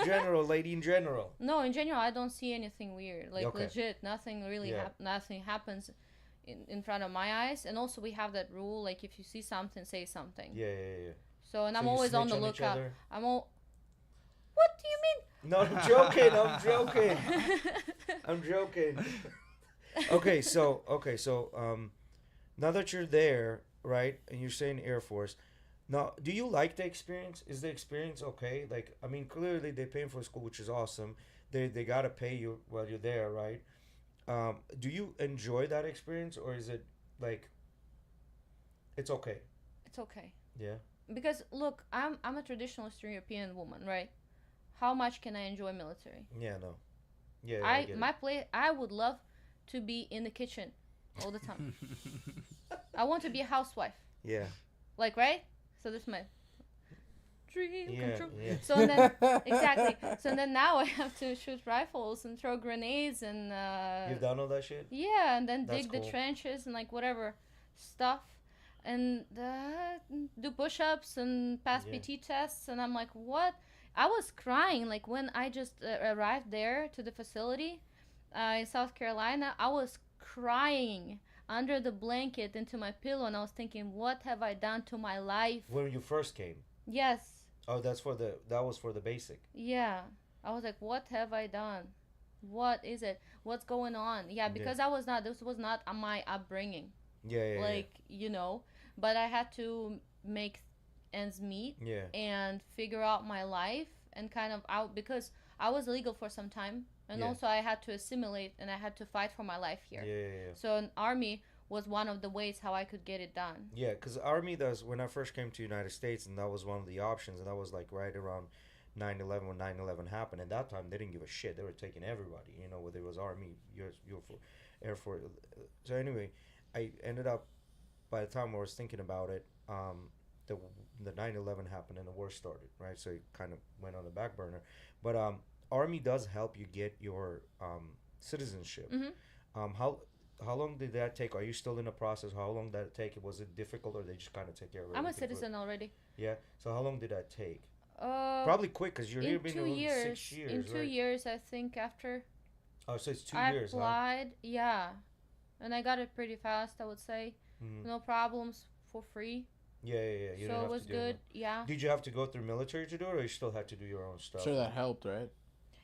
general, lady, in general. No, in general, I don't see anything weird. Like Okay. legit, nothing really. Yeah. Nothing happens in front of my eyes. And also, we have that rule. Like, if you see something, say something. Yeah. So, and So I'm you always on snitch the each lookout. other? I'm all. What do you mean? No, I'm joking. I'm joking. I'm joking. Okay, so now that you're there, right, and you're saying Air Force, now do you like the experience? Is the experience okay? Like, I mean, clearly they paying for school, which is awesome. They gotta pay you while you're there, right? Do you enjoy that experience, or is it like it's okay? It's okay. Yeah. Because look, I'm a traditional Eastern European woman, right? How much can I enjoy military? Yeah. No. Yeah. I get my it. play. I would love to be in the kitchen all the time. I want to be a housewife, Yeah. like, right? So this is my dream come Yeah. true. Yeah. So then exactly. So then now I have to shoot rifles and throw grenades and You've done all that shit. yeah, and then That's dig cool. the trenches and like whatever stuff, and do push-ups and pass Yeah. PT tests. And I'm like, what? I was crying like when I just arrived there to the facility in South Carolina. I was crying under the blanket into my pillow, and I was thinking, what have I done to my life? When you first came. Yes. Oh, that was for the basic. Yeah. I was like, what have I done? What is it? What's going on? Yeah, Yeah. because this was not my upbringing. Yeah. Like, but I had to make ends meet Yeah. and figure out my life and kind of out, because I was illegal for some time and Yeah. also I had to assimilate and I had to fight for my life here. Yeah. So an army was one of the ways how I could get it done. Yeah, because Army does, when I first came to United States, and that was one of the options, and that was like right around 9/11 when 9/11 happened. At that time, they didn't give a shit. They were taking everybody, whether it was Army, US, Air Force. So anyway, I ended up, by the time I was thinking about it, the the 9/11 happened and the war started, right? So it kind of went on the back burner. But Army does help you get your citizenship. How long did that take? Are you still in the process? How long did it take? Was it difficult, or they just kind of take care of it? I'm a citizen already. Yeah. So how long did that take? Probably quick, because you're here In being 2 years. 6 years. In 2 right? years, I think after Oh, so it's 2 I years, huh? applied, yeah, and I got it pretty fast. I would say, Mhm. no problems, for free. Yeah. You didn't So have it was to do good. it. Yeah. Did you have to go through military to do it, or you still had to do your own stuff? Sure, that helped, right?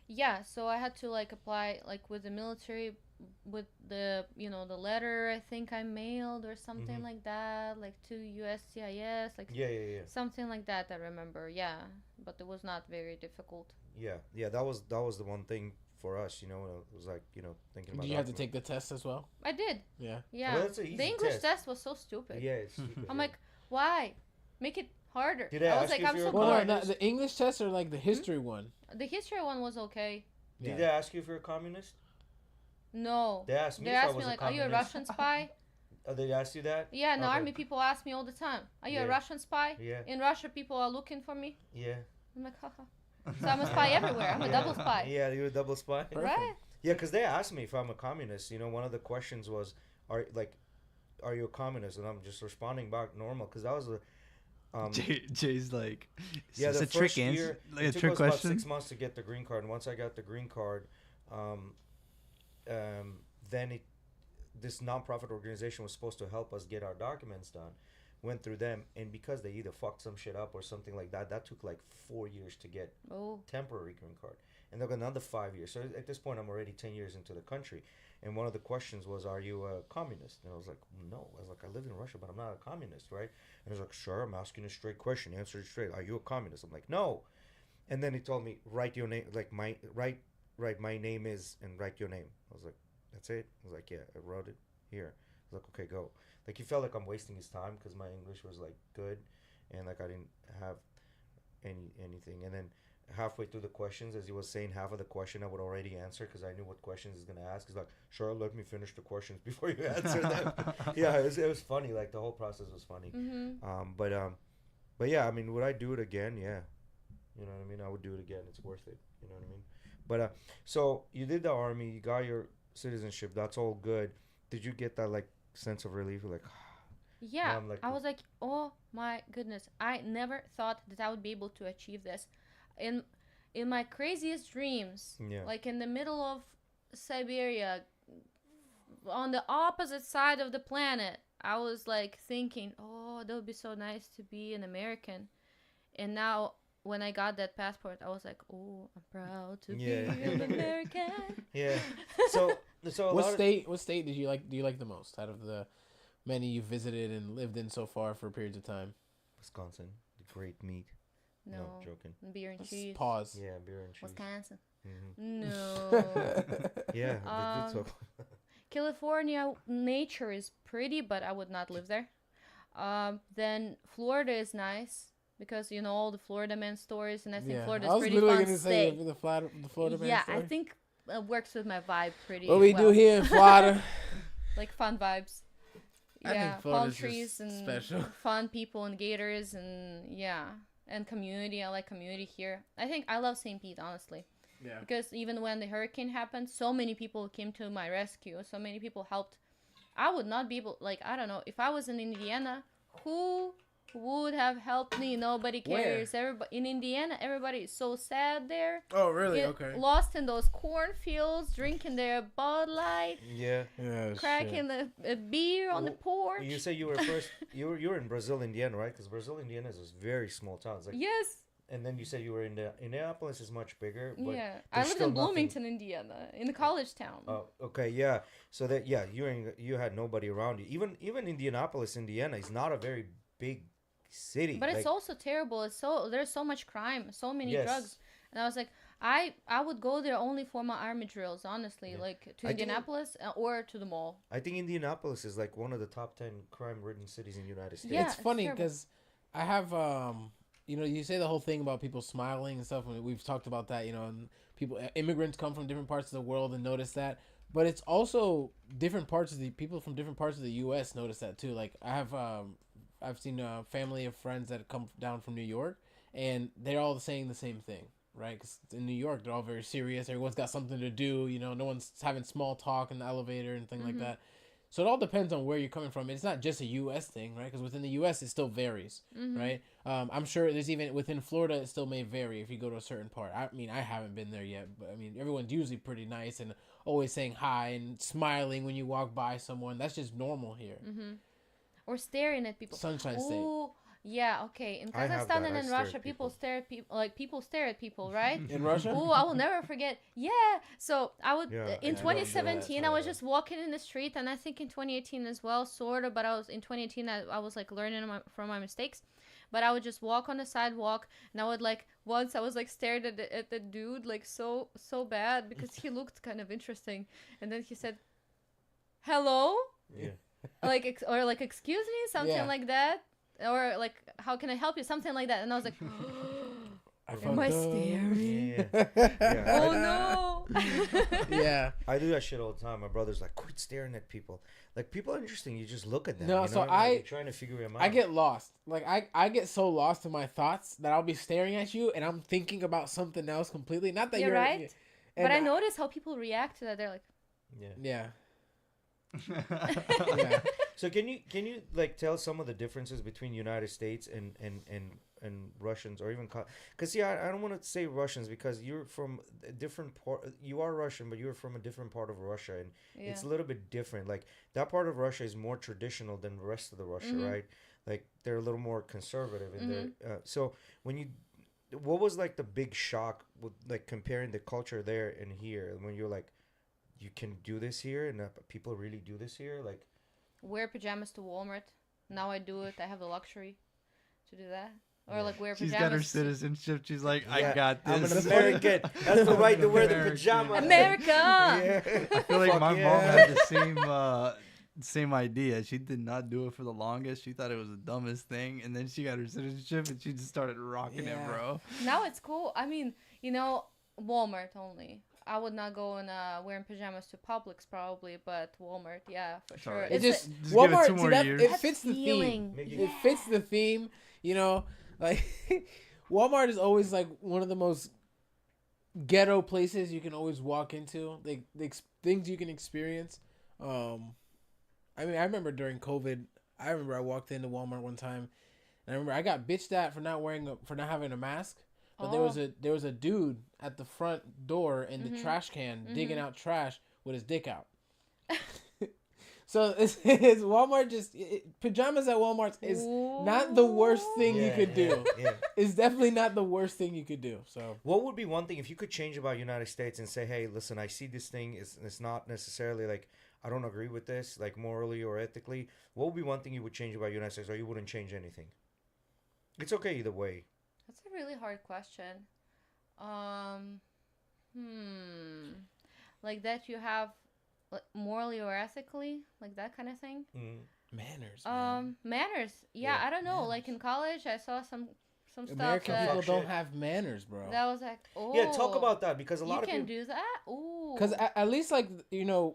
Yeah, so I had to like apply like with the military, with the the letter I think I mailed or something Mhm. like that, like to USCIS, like Yeah. something like that. I remember, yeah, but it was not very difficult. Yeah. That was the one thing for us. It was like thinking about. Did you have to document- take the test as well? I did, Yeah. yeah. Well, that's an easy The English test. test was so stupid. Yeah, it's stupid. I'm yeah. like, why? Make it harder. Did they I was ask like, you if I'm you so were Well, bored. no, the English test or like the history one? The history one was okay. Did Yeah. they ask you if you're a communist? No. They asked me They if I asked was me a like, are you a communist. Russian spy? Oh, they asked you that? Yeah, in the Okay. army people ask me all the time, are you a Yeah. Russian spy? Yeah. In Russia people are looking for me. Yeah. I'm like, haha. So I'm a spy everywhere. I'm a double spy. Yeah, you're a double spy. Right? Yeah, because they asked me if I'm a communist. One of the questions was, "Are you a communist?" And I'm just responding back normal, because that was a Jay's like, yeah, it's the a trick first answer, year. like It a took trick us about question. 6 months to get the green card, and once I got the green card, then this nonprofit organization was supposed to help us get our documents done. Went through them, and because they either fucked some shit up or something like that, that took like 4 years to get Oh. temporary green card, and they've got another 5 years. So at this point, I'm already 10 years into the country. And one of the questions was, "Are you a communist?" And I was like, "No." I was like, "I live in Russia, but I'm not a communist, right?" And he was like, "Sure, I'm asking a straight question. Answer it straight. Are you a communist?" I'm like, "No." And then he told me, "Write your name, like write my name is, and write your name." I was like, "That's it?" I was like, "Yeah." I wrote it here. I was like, "Okay, go." Like, he felt like I'm wasting his time because my English was like good, and like I didn't have anything. And then halfway through the questions, as he was saying half of the question, I would already answer because I knew what questions he's gonna ask. He's like, "Sure, let me finish the questions before you answer them." Yeah, it was funny. Like, the whole process was funny. Mm-hmm. But yeah, I mean, would I do it again? Yeah, you know what I mean. I would do it again. It's worth it. You know what I mean. But so you did the army. You got your citizenship. That's all good. Did you get that like sense of relief? Like, Yeah, I'm like- I was like, oh my goodness, I never thought that I would be able to achieve this. In my craziest dreams, yeah, like in the middle of Siberia, on the opposite side of the planet, I was like thinking, oh, that would be so nice to be an American. And now when I got that passport, I was like, oh, I'm proud to Yeah. be an American. yeah. So a What lot state did you like? Do you like the most out of the many you visited and lived in so far for periods of time? Wisconsin, the great meat. No, Joking. beer and Let's cheese. pause. Yeah, beer and cheese. Wisconsin. Mhm. No. Yeah, they did Um, talk. California nature is pretty, but I would not live there. Then Florida is nice because all the Florida man stories, and I think Yeah, Florida I is was pretty literally fun gonna to say stay. the Florida man Yeah, story. I think it works with my vibe pretty. What we well. do here in Florida. Like fun vibes. I think Yeah, palm Florida's trees just and special. fun people and gators and and community. I like community here. I think I love St. Pete, honestly. Yeah. Because even when the hurricane happened, so many people came to my rescue. So many people helped. I would not be able, like, I don't know, if I was in Indiana, who would have helped me? Nobody Where? cares. Everybody in Indiana, everybody is so sad there. Oh, really? Get Okay. Lost in those cornfields, drinking their Bud Light, Yeah. Yeah. cracking a beer on the Well, porch. You say you were first. you were in Brazil, Indiana, right? Because Brazil, Indiana is a very small town. It's like, Yes. and then you said you were in the Indianapolis is much bigger. But Yeah. I there's lived still in nothing- Bloomington, Indiana, in the college town. Oh, okay, yeah. So that you had nobody around you. Even Indianapolis, Indiana, is not a very big city. But it's like, also terrible. There's so much crime, so many Yes. drugs. And I was like, I would go there only for my army drills, honestly, like to I think- Indianapolis or to the mall. I think Indianapolis is like one of the top 10 crime-ridden cities in the United States. Yeah, It's it's funny terrible. because I have you know, you say the whole thing about people smiling and stuff, and we've talked about that, you know, and people, immigrants come from different parts of the world and notice that, but it's also different parts of the people from different parts of the U.S. notice that too. Like I've seen a family of friends that come down from New York, and they're all saying the same thing, right? Because in New York, they're all very serious. Everyone's got something to do, you know, no one's having small talk in the elevator and things like that. So it all depends on where you're coming from. It's not just a U.S. thing, right? Because within the U.S. it still varies, right? I'm sure there's even within Florida it still may vary if you go to a certain part. I mean, I haven't been there yet, but I mean, everyone's usually pretty nice and always saying hi and smiling when you walk by someone. That's just normal here. Or staring at people. Sunshine State. Ooh, yeah, okay. In I have Kazakhstan that. and I in stare Russia, at people people. stare at people. Like people stare at people, right? In Russia? Oh, I will never forget. Yeah. So I would Yeah, in yeah, 2017, I yeah. was just walking in the street, and I think in 2018 as well, sort of. But I was in 2018, I was like learning from my mistakes. But I would just walk on the sidewalk, and I would like once I was like stared at the dude like so bad because he looked kind of interesting, and then he said, "Hello." Yeah. Like or like excuse me, something Yeah. like that, or like how can I help you, something like that, and I was like, I am I fucked up. staring? Yeah. Oh no. Yeah. I do that shit all the time. My brother's like, quit staring at people. Like, people are interesting. You just look at them. No, you so know? Like, I- you're trying to figure them out. I get lost. Like I get so lost in my thoughts that I'll be staring at you and I'm thinking about something else completely. Not that You're you're right. and But I notice how people react to that. They're like, Yeah. Yeah. Yeah. So can you like tell some of the differences between United States and Russians, or even because I don't want to say Russians because you're from a different part. You are Russian, but you're from a different part of Russia, and yeah. it's a little bit different. Like that part of Russia is more traditional than the rest of the Russia, right? Like they're a little more conservative in their. So when you, what was like the big shock with like comparing the culture there and here when you're like, you can do this here and people really do this here, like. Wear pajamas to Walmart. Now I do it. I have the luxury to do that. Or Yeah. like wear She's pajamas. got her citizenship. She's like, Yeah, I got this. I'm an American. That's the right to wear the American. pajamas. America. Yeah. I feel like Fuck my yeah. mom had the same idea. She did not do it for the longest. She thought it was the dumbest thing, and then she got her citizenship, and she just started rocking it, Yeah. bro. Now it's cool. I mean, Walmart only. I would not go and wearing pajamas to Publix probably, but Walmart, yeah, for sure. Alright. It It's just Just give it Walmart. 2 See, more that, years. it That fits the feeling. theme. It fits the theme. You know, like Walmart is always like one of the most ghetto places you can always walk into. Like the things you can experience. I mean, I remember during COVID. I remember I walked into Walmart one time, and I remember I got bitched at for not having a mask. But there was a dude at the front door in the trash can digging out trash with his dick out. So it's Walmart pajamas at Walmart is not the worst thing you could do. Yeah. It's definitely not the worst thing you could do. So What would be one thing if you could change about United States and say, hey, listen, I see this thing. It's not necessarily like I don't agree with this, like morally or ethically. What would be one thing you would change about United States, or you wouldn't change anything? It's okay either way. That's a really hard question. Like that you have like, morally or ethically, like that kind of thing. manners. Man. Manners. Yeah, Yeah, I don't know. Like in college, I saw some stuff American that people Fuck don't shit. have manners, bro. that was like, oh. Yeah, talk about that because a lot You of can people. do that. Ooh. Because at least like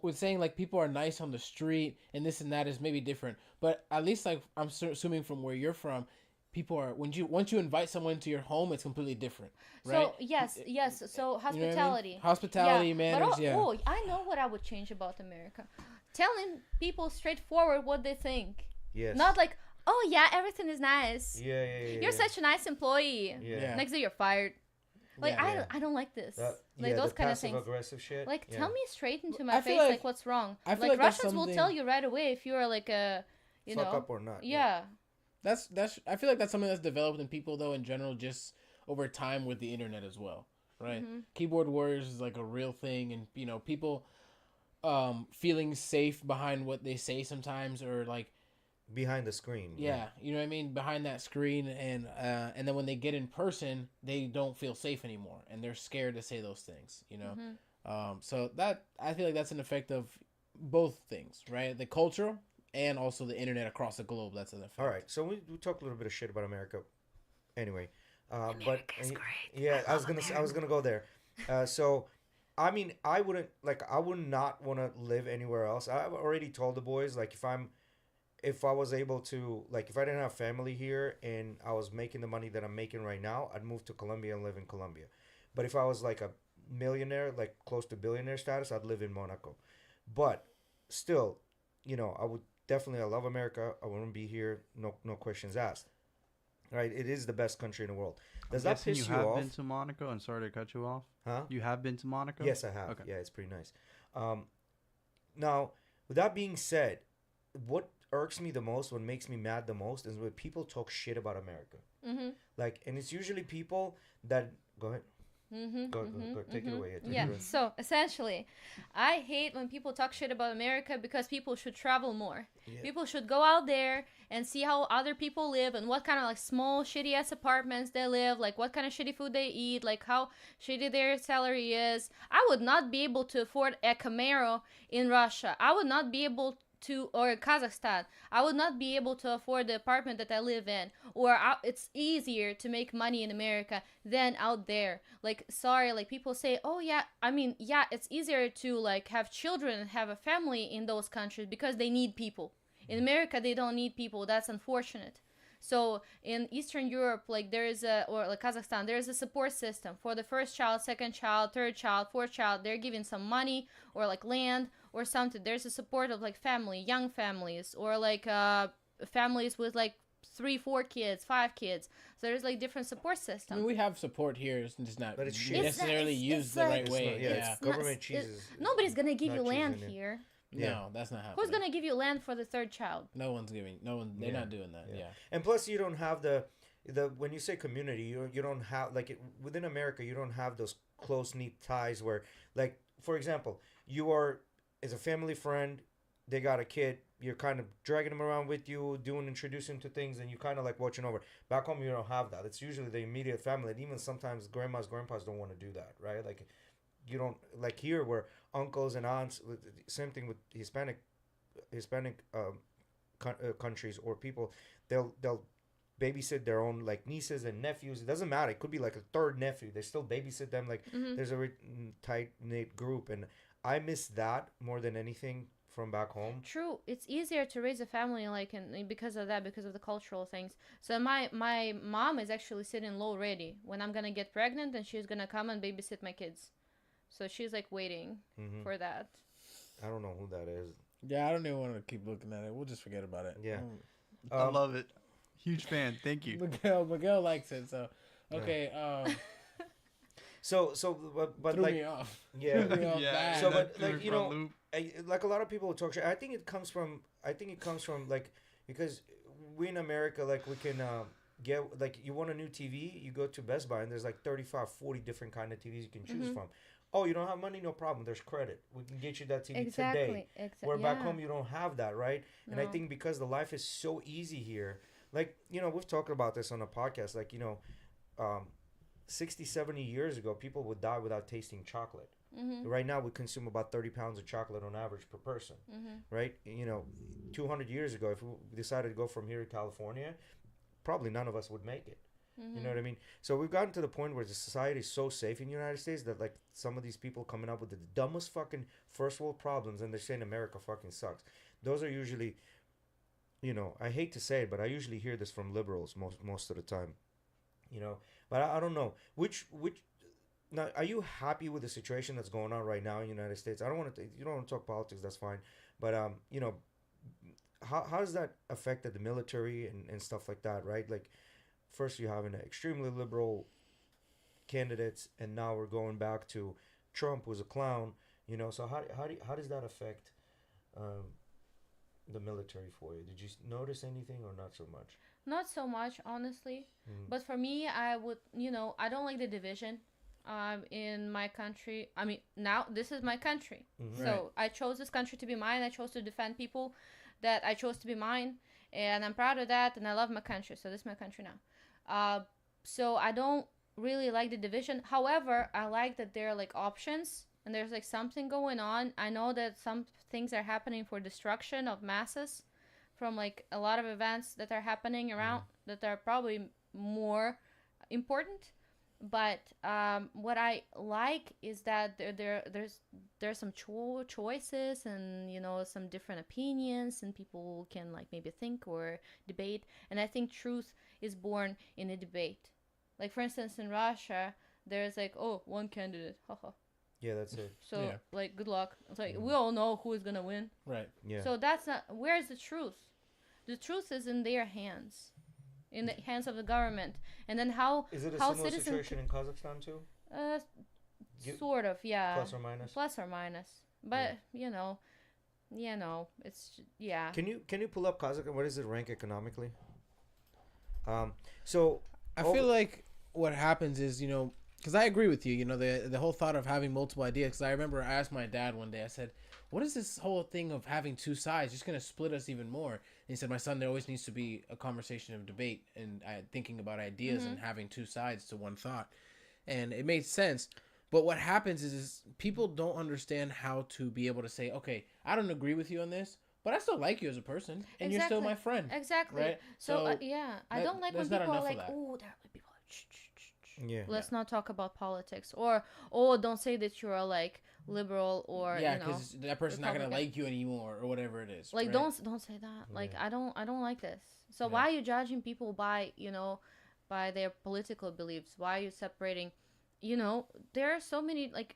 with saying like people are nice on the street and this and that is maybe different, but at least like I'm assuming from where you're from, people are once you invite someone to your home, it's completely different, right? So yes. So You know what I mean? hospitality. Hospitality, yeah. manners, But, yeah. Oh, I know what I would change about America. Telling people straightforward what they think. Yes. Not like, oh yeah, everything is nice. Yeah. You're such a nice employee. Yeah. Next day you're fired. Like Yeah. I don't like this. That, Like those the kind of things. passive-aggressive shit. Like yeah. tell me straight into I my feel face like- what's wrong. I feel Like like that's Russians will something- tell you right away if you're like a Fuck up or not. Yeah. That's I feel like that's something that's developed in people though in general, just over time with the internet as well, right? Mm-hmm. Keyboard warriors is like a real thing, and people feeling safe behind what they say sometimes, or like behind the screen. Yeah, you know what I mean, behind that screen, and then when they get in person, they don't feel safe anymore, and they're scared to say those things. You know, so that I feel like that's an effect of both things, right? The cultural and also the internet across the globe. That's an effect. All right, so we talked a little bit of shit about America. Anyway, but yeah, I was gonna go there. So, I mean, I would not want to live anywhere else. I've already told the boys like if I was able to, like, if I didn't have family here and I was making the money that I'm making right now, I'd move to Colombia and live in Colombia. But if I was like a millionaire, like close to billionaire status, I'd live in Monaco. But still, I would definitely, I love America. I wouldn't be here. No questions asked. Right? It is the best country in the world. Does that piss you have off? been to Monaco? And sorry to cut you off. Huh? You have been to Monaco? Yes, I have. Okay. Yeah, it's pretty nice. Now, with that being said, what irks me the most, what makes me mad the most, is when people talk shit about America. Like, and it's usually people that go ahead. Go, take it away. Yeah. So essentially, I hate when people talk shit about America because people should travel more. Yeah. People should go out there and see how other people live and what kind of like small shitty ass apartments they live, like what kind of shitty food they eat, like how shitty their salary is. I would not be able to afford a Camaro in Russia. I would not be able to, or Kazakhstan, I would not be able to afford the apartment that I live in, or it's easier to make money in America than out there. Like, sorry, like people say, oh yeah, I mean, yeah, it's easier to like have children and have a family in those countries because they need people. In America, they don't need people. That's unfortunate. So in Eastern Europe, like or like Kazakhstan, there is a support system for the first child, second child, third child, fourth child. They're giving some money or like land or something. There's a support of like family, young families, or like families with like 3, 4 kids, 5 kids. So there's like different support systems. I mean, we have support here. It's just not But it's shit. necessarily used the right way. It's government cheeses. Nobody's gonna give not you land cheese in it. here. Yeah. No, that's not happening. Who's gonna give you land for the third child? No one's giving. No one. They're not doing that. Yeah. And plus, you don't have the when you say community, you don't have like within America, you don't have those close knit ties where, like, for example, you are as a family friend, they got a kid, you're kind of dragging them around with you, introducing to things, and you kind of like watching over. Back home, you don't have that. It's usually the immediate family, and even sometimes grandmas, grandpas don't want to do that, right? Like, you don't like here where uncles and aunts. Same thing with Hispanic countries or people. They'll babysit their own like nieces and nephews. It doesn't matter. It could be like a third nephew. They still babysit them. Like there's a tight knit group, and I miss that more than anything from back home. True, it's easier to raise a family like and because of that, because of the cultural things. So my mom is actually sitting low ready when I'm gonna get pregnant, and she's gonna come and babysit my kids. So she's like waiting for that. I don't know who that is. Yeah, I don't even want to keep looking at it. We'll just forget about it. Yeah. I love it. Huge fan. Thank you. Miguel likes it. So okay. So but threw like me off. yeah. Threw me off Yeah. bad. So, that but like threw me for a loop. like a lot of people talk shit. I think it comes from like because we in America, like, we can get, like, you want a new TV, you go to Best Buy and there's like 35, 40 different kind of TVs you can choose from. Oh, you don't have money? No problem. There's credit. We can get you that TV today. Where back home you don't have that, right? And I think because the life is so easy here, like, we've talked about this on a podcast, like, 60, 70 years ago, people would die without tasting chocolate. Right now, we consume about 30 pounds of chocolate on average per person, right? 200 years ago, if we decided to go from here to California, probably none of us would make it. You know what I mean? So we've gotten to the point where the society is so safe in the United States that, like, some of these people coming up with the dumbest fucking first world problems, and they're saying America fucking sucks. Those are usually, I hate to say it, but I usually hear this from liberals most of the time. But I don't know which. Now, are you happy with the situation that's going on right now in the United States? I don't want to. You don't want to talk politics. That's fine. But how does that affect the military and stuff like that? Right? Like, first you have an extremely liberal candidates, and now we're going back to Trump, who's a clown. So how does that affect the military for you? Did you notice anything or not so much? Not so much, honestly. But for me, I would, I don't like the division. in my country. I mean, now this is my country. Mhm. So I chose this country to be mine. I chose to defend people that I chose to be mine. And I'm proud of that. And I love my country. So this is my country now. So I don't really like the division. However, I like that there are like options and there's like something going on. I know that some things are happening for destruction of masses from like a lot of events that are happening around that are probably more important. But what I like is that there's some choices and some different opinions and people can like maybe think or debate, and I think truth is born in a debate. Like for instance, in Russia, there's like one candidate, haha. Yeah, that's it. So Yeah. like good luck. It's like we all know who is gonna win. Right. Yeah. So that's not where's the truth. The truth is in their hands, in the hands of the government. And then how Is it a how similar citizens situation in Kazakhstan too? You- sort of, yeah. Plus or minus? Plus or minus. But it's yeah. Can you pull up Kazakhstan? What does it rank economically? So I feel like what happens is, because I agree with you, the whole thought of having multiple ideas. Because I remember I asked my dad one day, I said, what is this whole thing of having two sides just going to split us even more? And he said, my son, there always needs to be a conversation of debate and thinking about ideas and having two sides to one thought. And it made sense. But what happens is people don't understand how to be able to say, okay, I don't agree with you on this, but I still like you as a person, and you're still my friend. Exactly. Right? So, So yeah, I don't like when there's not people are enough of like, that. oh, there are people like, shh, shh, shh, shh. Yeah. Let's not talk about politics, or don't say that you're like liberal or Yeah, because that person's not going to Republican. like you anymore or whatever it is. Like right? don't say that. Like I don't like this. So why are you judging people by by their political beliefs? Why are you separating? There are so many like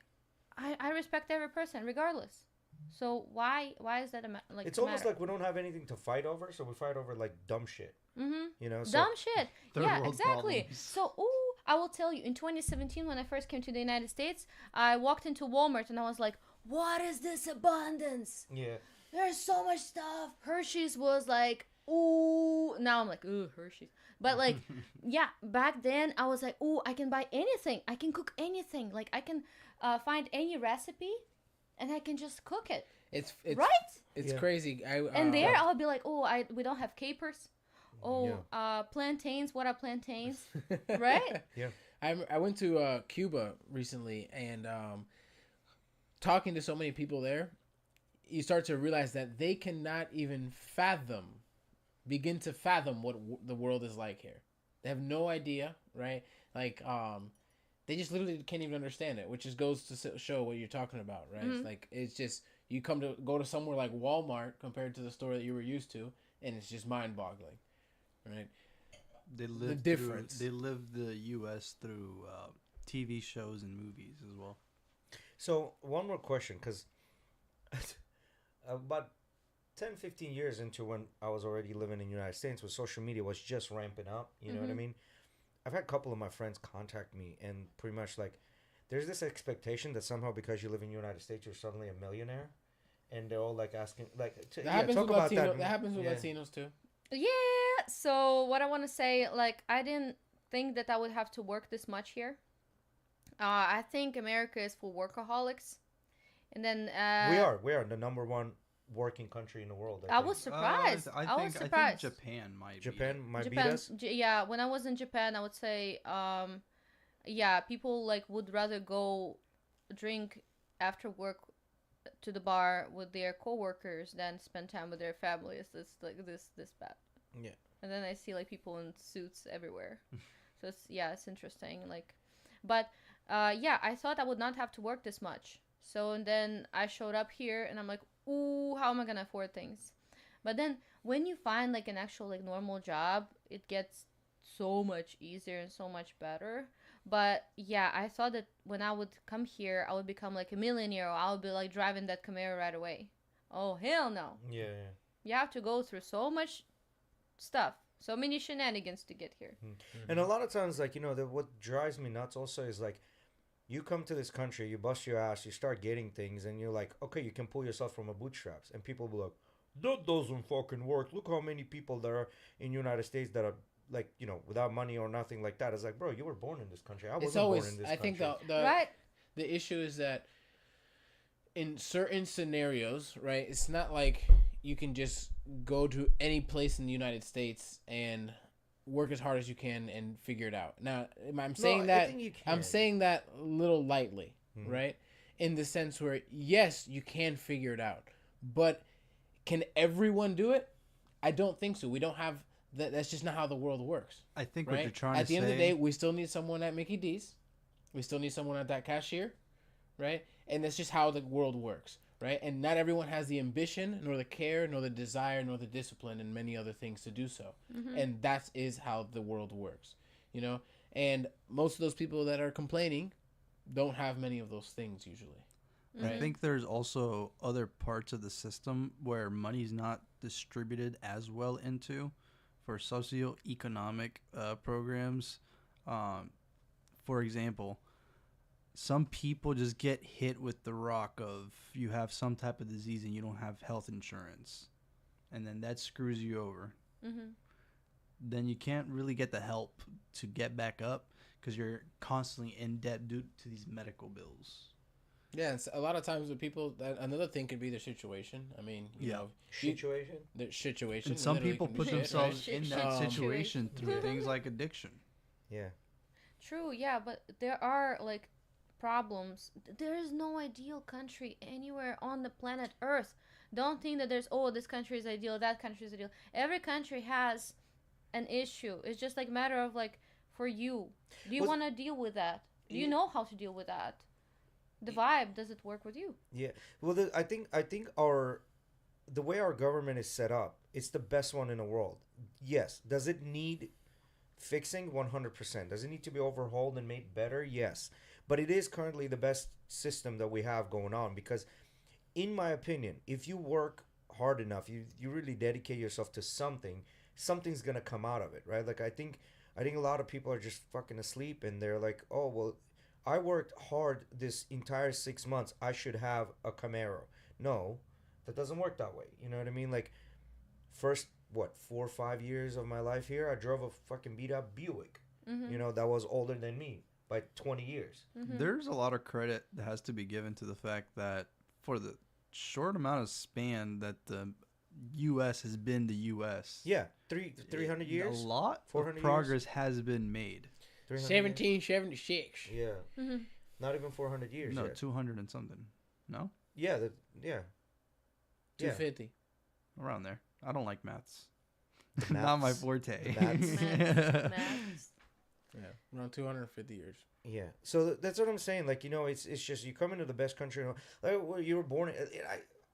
I respect every person regardless. So why is that like It's a almost matter? like we don't have anything to fight over, so we fight over like dumb shit. So Dumb shit. Third Yeah, world exactly. problems. So, I will tell you, in 2017, when I first came to the United States, I walked into Walmart and I was like, what is this abundance? Yeah. There's so much stuff. Hershey's was like, ooh. Now I'm like, ooh, Hershey's. But like, yeah, back then I was like, ooh, I can buy anything. I can cook anything. Like, I can find any recipe and I can just cook it. It's Right? It's Yeah. crazy. And there I'll be like, we don't have capers. Plantains. What are plantains? Right? Yeah. I went to Cuba recently, and talking to so many people there, you start to realize that they cannot even begin to fathom what the world is like here. They have no idea, right? Like, they just literally can't even understand it, which just goes to show what you're talking about, right? It's like, it's just, you go to somewhere like Walmart compared to the store that you were used to, and it's just mind-boggling, right? They live difference. They live the U.S. through TV shows and movies as well. So one more question, because about 10, 15 years into when I was already living in the United States, when social media was just ramping up, you know what I mean? I've had a couple of my friends contact me, and pretty much like, there's this expectation that somehow because you live in the United States, you're suddenly a millionaire, and they're all like asking, like, That happens talk with about Latino. that. That happens with Yeah. Latinos too. Yeah. So what I want to say, like, I didn't think that I would have to work this much here. I think America is for workaholics, and then We are the number one working country in the world. I think. was surprised. I was I think surprised. Japan might. Japan might beat Japan, us. yeah. When I was in Japan, I would say, yeah, people like would rather go drink after work to the bar with their coworkers than spend time with their families. It's like this bad. Yeah. And then I see like people in suits everywhere. So it's interesting. Like, but yeah, I thought I would not have to work this much. So and then I showed up here and I'm like, ooh, how am I gonna afford things? But then when you find like an actual like normal job, it gets so much easier and so much better. But yeah, I thought that when I would come here, I would become like a millionaire, or I would be like driving that Camaro right away. Oh hell no! Yeah. You have to go through so much stuff, so many shenanigans to get here. And a lot of times, like, what drives me nuts also is like, you come to this country, you bust your ass, you start getting things, and you're like, okay, you can pull yourself from a bootstraps. And people will be like, that doesn't fucking work. Look how many people there are in the United States that are like, you know, without money or nothing like that. It's like, bro, you were born in this country. I It's wasn't always. born in this I country. think Right? the issue is that in certain scenarios, right? It's not like you can just go to any place in the United States and work as hard as you can and figure it out. Now, I'm saying I that think you I'm can. saying that a little lightly, right? In the sense where yes, you can figure it out, but can everyone do it? I don't think so. We don't have that. That's just not how the world works. I think Right? what you're trying at to the say. end of the day, we still need someone at Mickey D's. We still need someone at that cashier, right? And that's just how the world works, right? And not everyone has the ambition, nor the care, nor the desire, nor the discipline, and many other things to do so. And that is how the world works, you know. And most of those people that are complaining don't have many of those things usually. I think there's also other parts of the system where money's not distributed as well into for socioeconomic programs. For example, some people just get hit with the rock of you have some type of disease and you don't have health insurance, and then that screws you over. Then you can't really get the help to get back up because you're constantly in debt due to these medical bills. Yeah, and a lot of times with people, another thing could be their situation. I mean, you know, Situation. their situation. And some literally people can be put shit, themselves right? in that Um, situation through things like addiction. Yeah. True, yeah, but there are like problems. There is no ideal country anywhere on the planet Earth. Don't think that there's, oh, this country is ideal, that country is ideal. Every country has an issue. It's just like a matter of like, for you, do you Was- want to deal with that? Do you Yeah. know how to deal with that? The vibe, does it work with you? Yeah. Well, I think the way our government is set up, it's the best one in the world. Yes. Does it need fixing? 100%. Does it need to be overhauled and made better? Yes. But it is currently the best system that we have going on because, in my opinion, if you work hard enough, you really dedicate yourself to something, something's gonna come out of it, right? Like I think a lot of people are just fucking asleep and they're like, oh well, I worked hard this entire 6 months. I should have a Camaro. No, that doesn't work that way. You know what I mean? Like, first, 4 or 5 years of my life here, I drove a fucking beat up Buick. You know, that was older than me by 20 years. There's a lot of credit that has to be given to the fact that for the short amount of span that the U.S. has been the U.S. Yeah, 300 years. A lot 400 of years? progress has been made. 300 years? 1776. Yeah. Not even 400 years No, yet. 200 and something. No? Yeah, yeah. 250. Around there. I don't like maths. The Not my maths. forte. The maths. Maths. Yeah, around 250 years. Yeah, so that's what I'm saying. Like, you know, it's just you come into the best country. Like, well, you were born.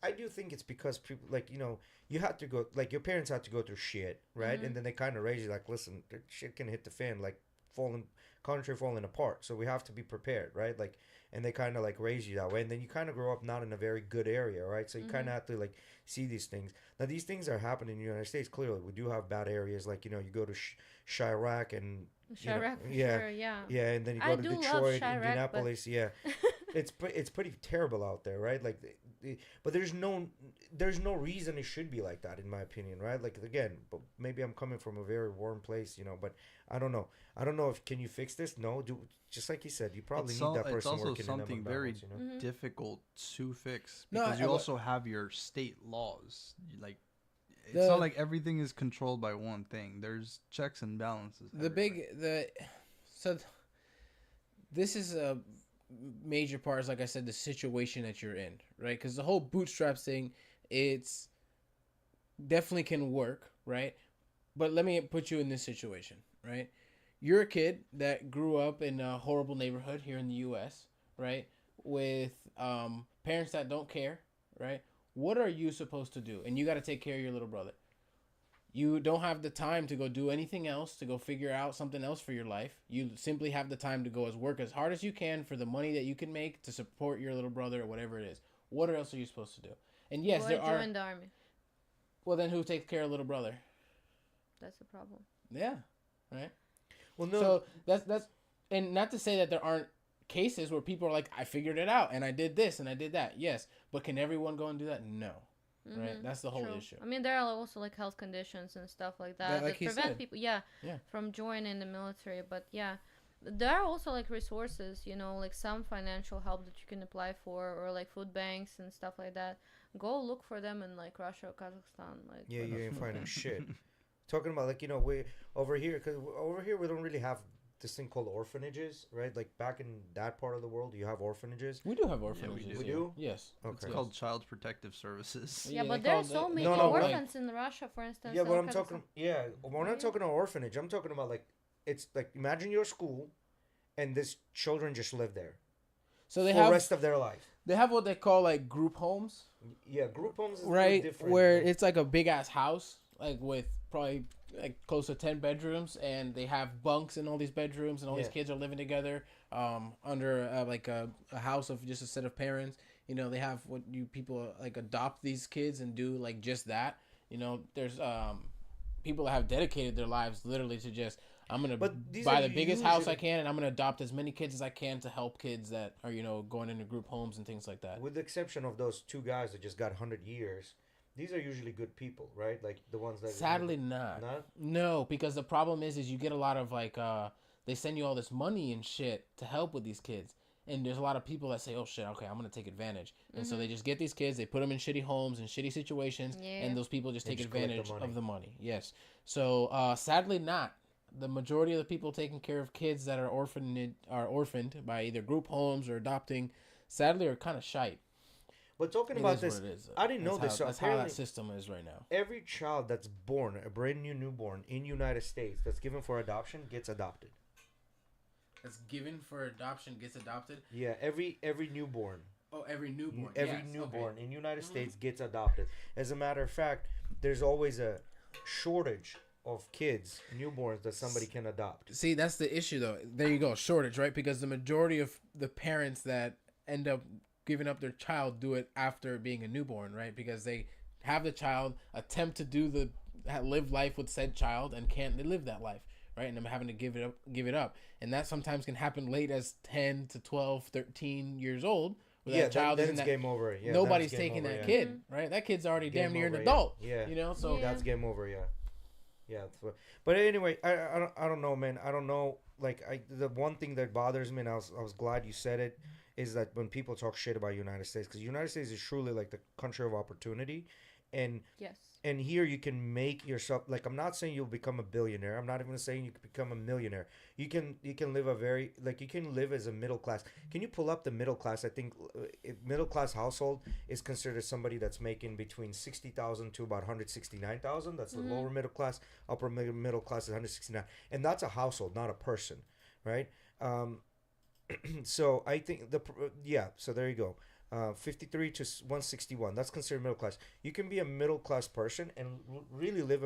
I do think it's because people, like, you know, you had to go, like, your parents had to go through shit, right? And then they kind of raise you like, listen, shit can hit the fan, like country falling apart. So we have to be prepared, right? Like, and they kind of like raise you that way, and then you kind of grow up not in a very good area, right? So you kind of have to like see these things. Now these things are happening in the United States. Clearly, we do have bad areas, like, you know, you go to Chirac and Chirac, for yeah, sure, yeah. yeah, and then you I go to do love Detroit, Chirac, but- Indianapolis, yeah. It's pretty terrible out there, right? Like, but there's no reason it should be like that, in my opinion, right? Like, again, but maybe I'm coming from a very warm place, you know. But I don't know. If can you fix this? No, just like you said, you probably need that person It's also working something in very McDonald's, you know? difficult to fix No, because I- you also have your state laws. Like, it's The- not like everything is controlled by one thing. There's checks and balances. So this is a major part, is like I said, the situation that you're in, right? Because the whole bootstraps thing, it's definitely can work, right? But let me put you in this situation, right? You're a kid that grew up in a horrible neighborhood here in the U.S., right? With parents that don't care, right? What are you supposed to do? And you got to take care of your little brother. You don't have the time to go do anything else, to go figure out something else for your life. You simply have the time to go work as hard as you can for the money that you can make to support your little brother or whatever it is. What else are you supposed to do? And yes, Boy, there are. join the army. Well, then who takes care of little brother? That's the problem. Yeah, right. Well, no. So that's and not to say that there aren't cases where people are like, I figured it out and I did this and I did that. Yes, but can everyone go and do that? No. right? That's the whole True. issue. I mean, there are also like health conditions and stuff like Yeah, that like that he prevent said. people, Yeah. from joining the military. But yeah, there are also like resources, like some financial help that you can apply for, or like food banks and stuff like that. Go look for them in like Russia or Kazakhstan. Like, Yeah, you ain't finding shit. Talking about like we over here, because over here we don't really have this thing called orphanages, right? Like back in that part of the world, you have orphanages. We do have orphanages. We here. do? Yes. It's Okay. called Child Protective Services. yeah, they but there call are so they many call No, it, orphans in Russia, for instance. Yeah, but or I'm talking. Kazakhstan. Yeah, we're not talking about orphanage. I'm talking about like it's like imagine your school, and this children just live there so they for the have rest of their life. they have what they call like group homes, Yeah, group homes is right? different. Where it's like a big ass house, like with probably like close to 10 bedrooms, and they have bunks in all these bedrooms, and all these Yeah. kids are living together under like a house of just a set of parents. They have what you people like adopt these kids and do like just that. There's people that have dedicated their lives literally to just I'm gonna But these buy are the biggest house I usually- can, and I'm gonna adopt as many kids as I can to help kids that are going into group homes and things like that. with the exception of those two guys that just got 100 years, these are usually good people, right? Like the ones that Sadly, not. not. No, because the problem is you get a lot of like they send you all this money and shit to help with these kids, and there's a lot of people that say, "Oh shit, okay, I'm gonna take advantage," and so they just get these kids, they put them in shitty homes and shitty situations, Yeah. and those people just And take just collect the advantage money. of the money. Yes. So sadly, not. The majority of the people taking care of kids that are orphaned by either group homes or adopting, sadly, are kind of shite. But talking It about is this, what it is. I didn't know this. So That's how apparently, that system is right now. every child that's born, a brand new newborn in United States, that's given for adoption, gets adopted. That's given for adoption gets adopted. Yeah, every newborn. Oh, every newborn. Every newborn in United States gets adopted. As a matter of fact, there's always a shortage of kids, newborns that somebody can adopt. See, that's the issue, though. There you go, shortage, right? Because the majority of the parents that end up giving up their child do it after being a newborn, right? Because they have the child, attempt to live life with said child, and can't live that life, right? And I'm having to give it up, and that sometimes can happen late as 10 to 12, 13 years old. Where Yeah, that child then isn't it's that, game over. Yeah, nobody's then it's game taking over, that yeah. kid, right? That kid's already Game damn near an over, yeah. adult. Yeah. So Yeah. That's game over. Yeah. Yeah. But anyway, I don't know, man. I don't know. Like the one thing that bothers me, and I was glad you said it, is that when people talk shit about United States, because United States is truly like the country of opportunity, and Yes. here you can make yourself, like, I'm not saying you'll become a billionaire, I'm not even saying you can become a millionaire. You can live you can live as a middle class. Can you pull up the middle class? I think middle class household is considered somebody that's making between 60,000 to about 169,000. That's the lower middle class. Upper middle class is 169, and that's a household, not a person, right? So I think so there you go. 53 to 161, that's considered middle class. You can be a middle class person and really live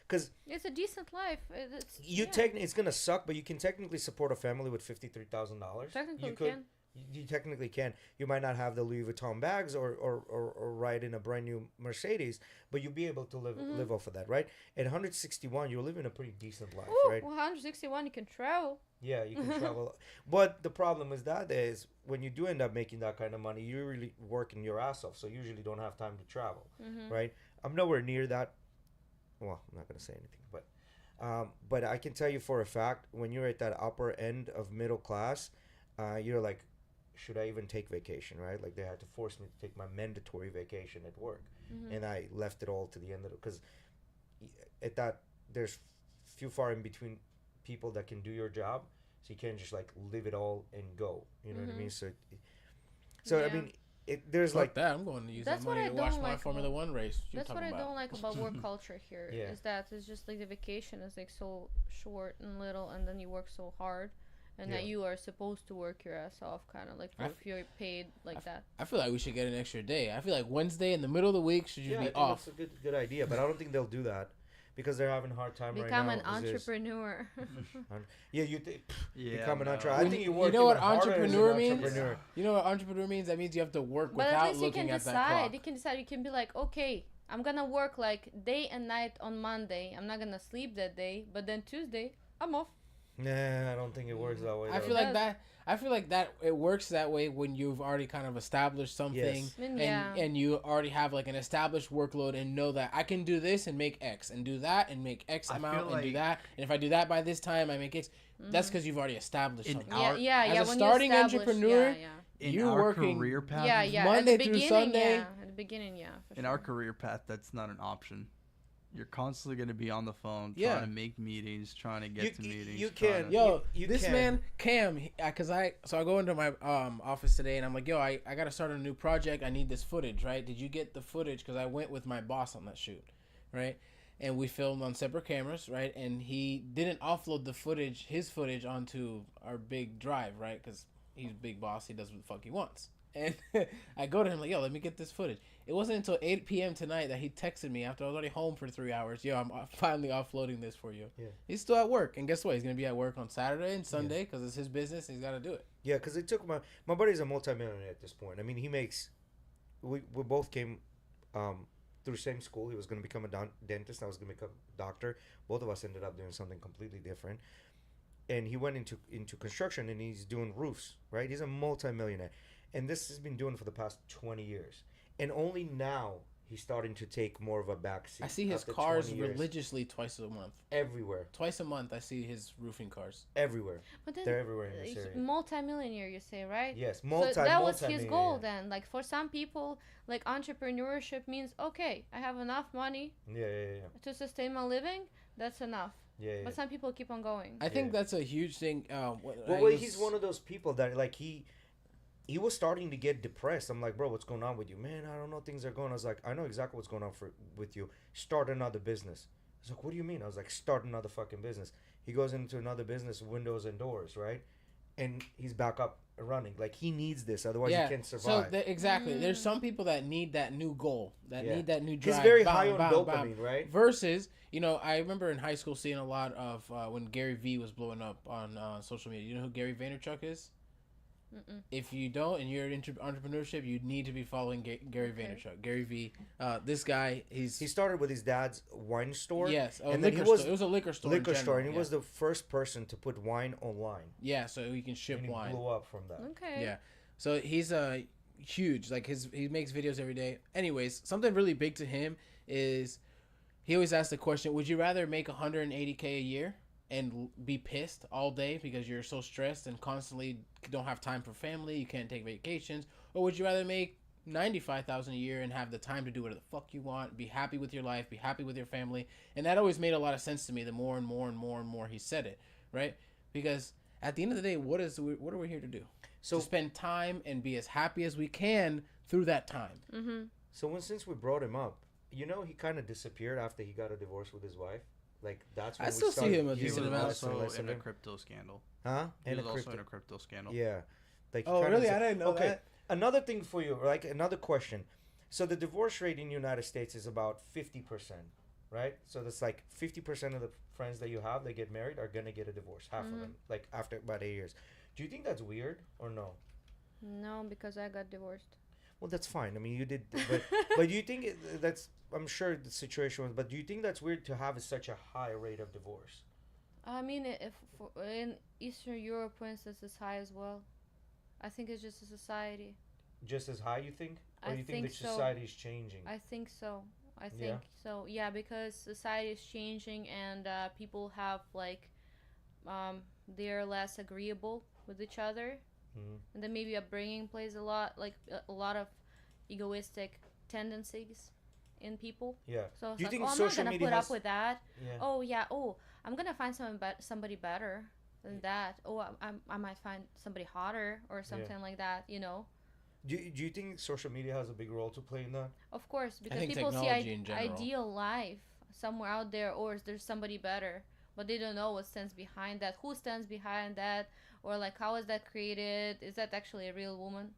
because It's a decent life. It's, it's gonna suck, but you can technically support a family with $53,000. Technically you could. can. You technically can. You might not have the Louis Vuitton bags or ride in a brand new Mercedes, but you'll be able to live off of that, right? At 161, you're living a pretty decent life, Ooh, right? 161, you can travel. Yeah, you can travel. But the problem is that is when you do end up making that kind of money, you're really working your ass off, so you usually don't have time to travel, right? I'm nowhere near that. Well, I'm not going to say anything, but I can tell you for a fact, when you're at that upper end of middle class, you're like, should I even take vacation, right? Like they had to force me to take my mandatory vacation at work, and I left it all to the end of it because at that there's few far in between people that can do your job, so you can't just like live it all and go. You know what I mean? So I Yeah. mean, there's like like that. I'm going to use That's that what money I to watch don't my like Formula about- One race. You're That's what talking I about. don't like about work culture here. Yeah. Is that it's just like the vacation is like so short and little, and then you work so hard, and that Yeah. you are supposed to work your ass off, kind of like if you're paid like that. I feel like we should get an extra day. I feel like Wednesday in the middle of the week should just I be think off. that's a good idea, but I don't think they'll do that because they're having a hard time Become right now. an entrepreneur. Yeah, Yeah, become an no. entrepreneur. I think you work. You know what even harder as an entrepreneur means? entrepreneur. You know what entrepreneur means? That means you have to work But at without least you looking can at that decide. clock. You can decide. You can be like, okay, I'm gonna work like day and night on Monday. I'm not gonna sleep that day, but then Tuesday, I'm off. Nah, I don't think it works that way. I though. feel like that. I feel like that it works that way when you've already kind of established something, Yes. and you already have like an established workload and know that I can do this and make X and do that and make X I amount feel and do like- that, and if I do that by this time I make X. That's because you've already established In something. our- As a when starting you establish, entrepreneur, In you our working career path, Monday at the through beginning, Sunday. Yeah, at the beginning, yeah. For in sure. our career path, that's not an option. You're constantly going to be on the phone, Yeah. trying to make meetings, trying to get to meetings. you trying can- to- Yo, You this can. man Cam, cause I go into my office today and I'm like, yo, I gotta start a new project. I need this footage, right? Did you get the footage? Cause I went with my boss on that shoot, right? And we filmed on separate cameras, right? And he didn't offload his footage onto our big drive, right? Cause he's big boss. He does what the fuck he wants. And I go to him like, yo, let me get this footage. It wasn't until 8 p.m. tonight that he texted me after I was already home for 3 hours. Yo, I'm finally offloading this for you. Yeah. He's still at work. And guess what? He's going to be at work on Saturday and Sunday because it's his business. And he's got to do it. Yeah, because it took my buddy's a multimillionaire at this point. I mean, he makes. We both came through the same school. He was going to become a dentist. I was going to become a doctor. Both of us ended up doing something completely different. And he went into construction and he's doing roofs, right? He's a multimillionaire. And this has been doing for the past 20 years. And only now he's starting to take more of a backseat. I see his after cars 20 years. religiously twice a month. Everywhere. Twice a month, I see his roofing cars. Everywhere. But then, They're everywhere in this he's area. multi-millionaire, you say, right? Yes, So that was his multi-millionaire. goal then. Like for some people, like entrepreneurship means okay, I have enough money Yeah. to sustain my living. That's enough. Yeah. But some people keep on going. I think Yeah. that's a huge thing. Well, he's one of those people that like he was starting to get depressed. I'm like, bro, what's going on with you, man? I don't know, things are going. I was like, I know exactly what's going on with you. Start another business. He's like, what do you mean? I was like, start another fucking business. He goes into another business, windows and doors, right? And he's back up and running. Like he needs this, otherwise he can't survive. So exactly, there's some people that need that new goal, need that new drive. He's very bam, high on bam, dopamine, bam. right? Versus, I remember in high school seeing a lot of when Gary Vee was blowing up on social media. You know who Gary Vaynerchuk is? Mm-mm. If you don't and you're in entrepreneurship, you need to be following Gary Vaynerchuk. Gary Vee, this guy, He started with his dad's wine store. yes, and then he was it was a liquor store. liquor in store, general, and he was the first person to put wine online. yeah, so he can ship And he wine. blew up from that. Okay. Yeah. So he's huge. Like he makes videos every day. Anyways, something really big to him is he always asks the question, would you rather make 180K a year and be pissed all day because you're so stressed and constantly don't have time for family, you can't take vacations, or would you rather make 95,000 a year and have the time to do whatever the fuck you want, be happy with your life, be happy with your family? And that always made a lot of sense to me the more and more and more and more he said it, right? Because at the end of the day, what are we here to do? So To spend time and be as happy as we can through that time. Mm-hmm. So since we brought him up, he kind of disappeared after he got a divorce with his wife. Like that's when I we still see started him a He hearing was decent amount. less and also less in of a him. crypto scandal. Huh? He And was a also crypto. in a crypto scandal. Yeah. Like he Oh, kinda really? dis- I didn't know that. Another thing for you, like another question. So the divorce rate in the United States is about 50%, right? So that's like 50% of the friends that you have that get married are gonna get a divorce. Half of them, like after about 8 years. Do you think that's weird or no? No, because I got divorced. Well, that's fine. I mean, you did, but do you think that's? I'm sure the situation was, but do you think that's weird to have such a high rate of divorce? I mean, in Eastern Europe, for instance, it's high as well. I think it's just a society. Just as high, you think? Or I you think think the so. society is changing? I think so. I Yeah? think so. Yeah, because society is changing and people have like, they're less agreeable with each other, Mhm. and then maybe upbringing plays a lot, like a lot of egoistic tendencies in people. Yeah. So it's Do you like, think oh, I'm not social gonna media put has? up with that. Yeah. Oh yeah. Oh, I'm gonna find somebody better than that. Oh, I might find somebody hotter or something like that. Do you think social media has a big role to play in that? Of course, because think people see technology in general. ideal life somewhere out there, or there's somebody better, but they don't know what stands behind that. Who stands behind that, or like how is that created? Is that actually a real woman?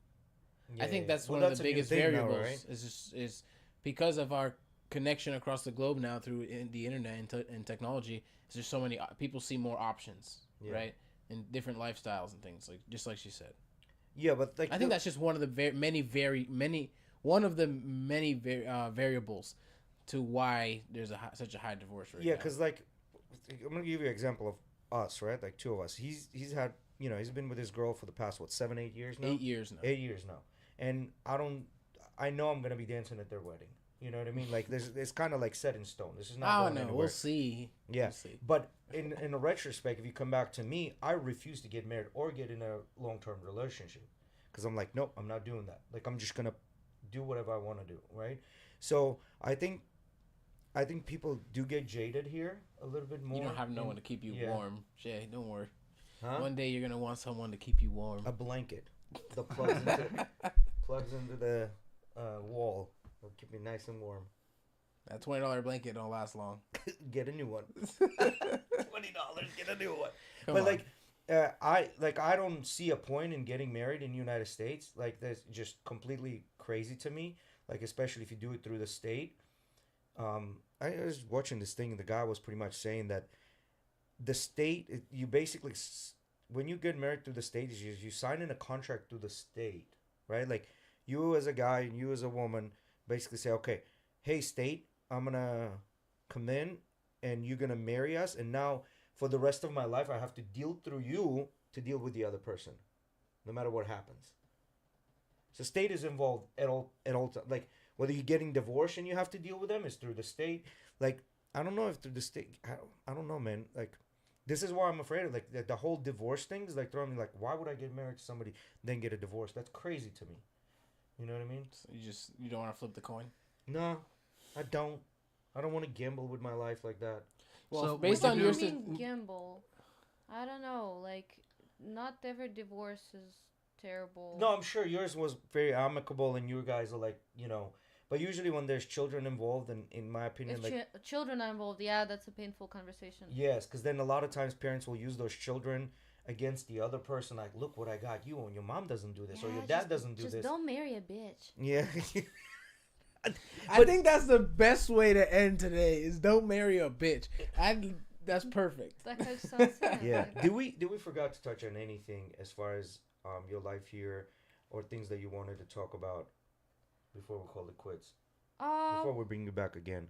I think that's Well, one that's of a the new biggest thing now, variables. right? Is because of our connection across the globe now through the internet and technology. Is there's so many people see more options, Yeah. right, and different lifestyles and things just like she said. Yeah, but like I think that's just one of the many variables to why there's such a high divorce rate. yeah, now. because like I'm gonna give you an example of us, right? Like two of us. He's had, he's been with his girl for the past, what, 7, 8 years now? 8 years now. 8 years now. And I know I'm gonna be dancing at their wedding. You know what I mean? Like it's kind of like set in stone. This is not Oh going no, anywhere. we'll see. Yeah, We'll see. but in a retrospect, if you come back to me, I refuse to get married or get in a long-term relationship because I'm like, nope, I'm not doing that. Like I'm just gonna do whatever I want to do, right? So I think people do get jaded here a little bit more. You don't have no one to keep you yeah. warm, Jay. Don't worry. Huh? One day you're gonna want someone to keep you warm. A blanket that plugs into the wall. It'll keep me nice and warm. That $20 blanket don't last long. Get a new one. $20, get a new one. Come But on. I don't see a point in getting married in the United States. Like that's just completely crazy to me. Like especially if you do it through the state. I was watching this thing and the guy was pretty much saying that the state, you basically, when you get married through the state, you sign in a contract through the state, right? Like you as a guy and you as a woman basically say, okay, hey state, I'm gonna come in and you're gonna marry us, and now for the rest of my life I have to deal through you to deal with the other person, no matter what happens. So state is involved at all like whether you're getting divorced and you have to deal with them is through the state. Like I don't know if through the state. I don't know, man. Like this is why I'm afraid of like the whole divorce thing is like throwing me like, why would I get married to somebody then get a divorce? That's crazy to me. You know what I mean? So you don't want to flip the coin. No, I don't. I don't want to gamble with my life like that. Well, So based would on you your do- mean gamble? I don't know. Like, not every divorce is terrible. No, I'm sure yours was very amicable, and you guys are like, But usually when there's children involved, and in my opinion, If like children are involved, yeah, that's a painful conversation. yes, because then a lot of times parents will use those children against the other person. Like, look what I got you, and your mom doesn't do this, or your dad doesn't do just this. don't marry a bitch. Yeah. I think that's the best way to end today. Is don't marry a bitch. That's perfect. That kind of sounds sad. Yeah. Like, Did we forgot to touch on anything as far as your life here, or things that you wanted to talk about before we call it quits? Before we bring you back again.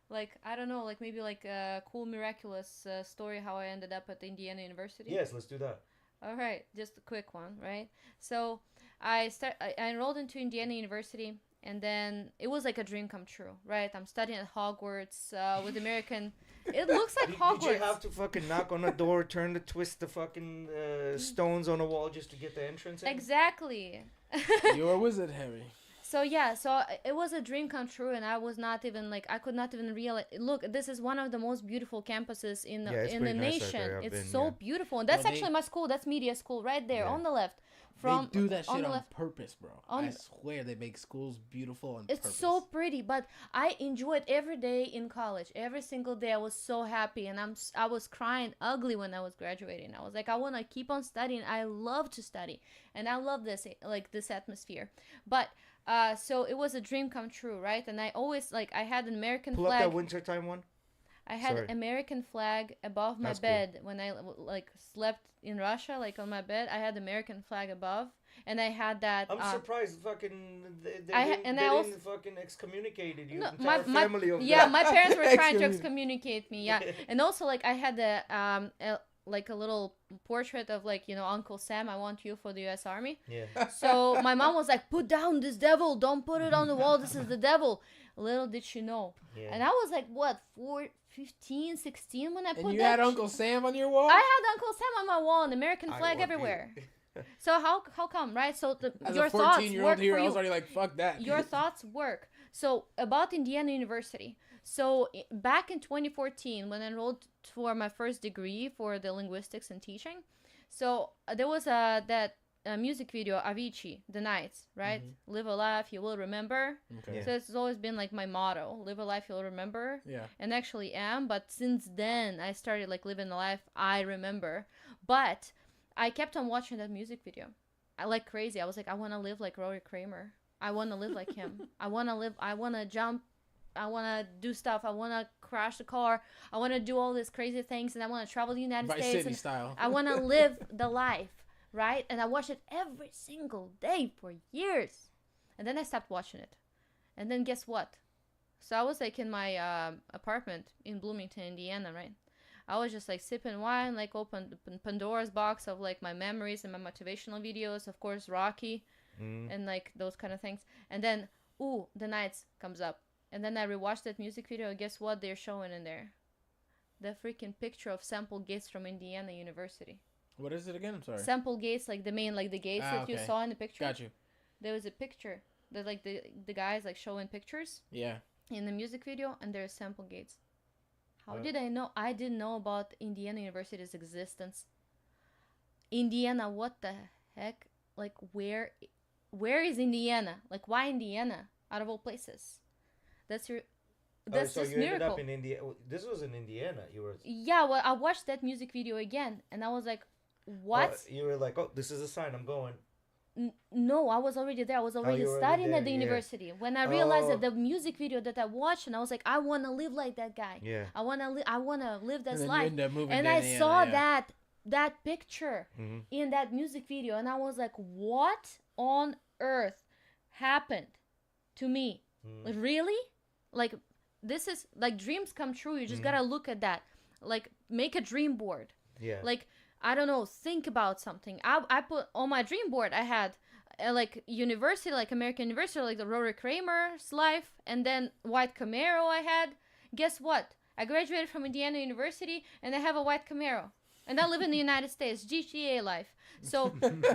like I don't know, like maybe like a cool miraculous story how I ended up at Indiana University. Yes, let's do that. All right, just a quick one, right? So I enrolled into Indiana University, and then it was like a dream come true, right? I'm studying at Hogwarts with American. It looks like Hogwarts. Did you have to fucking knock on the door, twist the fucking stones on the wall just to get the entrance in? Exactly. You're a wizard, Harry. So yeah, it was a dream come true, and I was not even like, I could not even realize. Look, this is one of the most beautiful campuses in the it's pretty nice out nation. there. I've It's been, so yeah. beautiful, and that's Well, they- actually my school. That's media school right there Yeah. on the left. They do that on shit the on left. purpose, bro. on- I swear they make schools beautiful on It's purpose. so pretty, but I enjoyed every day in college. Every single day, I was so happy, and I was crying ugly when I was graduating. I was like, I want to keep on studying. I love to study, and I love this atmosphere. But so it was a dream come true, right? And I always I had an American Pull flag. up that wintertime one. I had Sorry. an American flag above my That's cool. bed when I slept in Russia, on my bed. I had the American flag above, and I had that. I'm surprised fucking they I ha- didn't, and they I didn't also- fucking excommunicated you, No, entire family of yeah, that. my parents were trying to Excommunicate. excommunicate me. Yeah, and also I had a little portrait of Uncle Sam. I want you for the U.S. Army. Yeah. So my mom was like, put down this devil. Don't put it on the wall. This is the devil. Little did she know. Yeah. And I was like, what, 15, 16 when I put And you that. had Uncle Sam on your wall? I had Uncle Sam on my wall, an American I flag want you. everywhere. So how come, right? So As your a thoughts 14-year-old work here, for I you. was already like, fuck that. Your thoughts work. So about Indiana University. So back in 2014, when I enrolled for my first degree for the linguistics and teaching, so there was that music video, Avicii, The Nights, right? Live a life you will remember. Okay. Yeah. So it's always been my motto, live a life you'll remember. Yeah. And actually am, but since then I started living the life I remember. But I kept on watching that music video. I like crazy. I was like, I want to live like Rory Kramer. I want to live like him. I want to jump. I want to do stuff. I want to crash the car. I want to do all these crazy things, and I want to travel the United Vice States. City And style. I want to live the life, right? And I watched it every single day for years. And then I stopped watching it. And then guess what? So I was in my apartment in Bloomington, Indiana, right? I was just like sipping wine, like open Pandora's box of like my memories and my motivational videos, of course Rocky, and like those kind of things. And then The Nights comes up, and then I rewatched that music video. Guess what they're showing in there? The freaking picture of Sample Gates from Indiana University. What is it again? I'm sorry. Sample Gates, like the main, like the gates that you okay. saw in the picture. Got you. There was a picture that like the guys like showing pictures Yeah. in the music video, and there's Sample Gates. How did I know? I didn't know about Indiana University's existence. Indiana, what the heck? Like where is Indiana? Like why Indiana out of all places? That's So this you ended miracle. up in India. This was in Indiana. You were. Yeah, well, I watched that music video again, and I was like, what? You were like, oh, this is a sign. I'm going. No, I was already there. I was already you were already studying at there, the yeah. university. When I realized Oh. that the music video that I watched, and I was like, I want to live like that guy. Yeah. I want to live And this then you life. end up moving And to I Indiana, saw yeah. that picture Mhm. in that music video, and I was like, what on earth happened to me? Like, really? Like, this is like dreams come true. You just gotta look at that. Like, make a dream board. Yeah. Like, I don't know, think about something. I put on my dream board, I had like university, like American University, like the Rory Kramer's life, and then white Camaro I had. Guess what? I graduated from Indiana University, and I have a white Camaro. And I live in the United States, GTA life. So,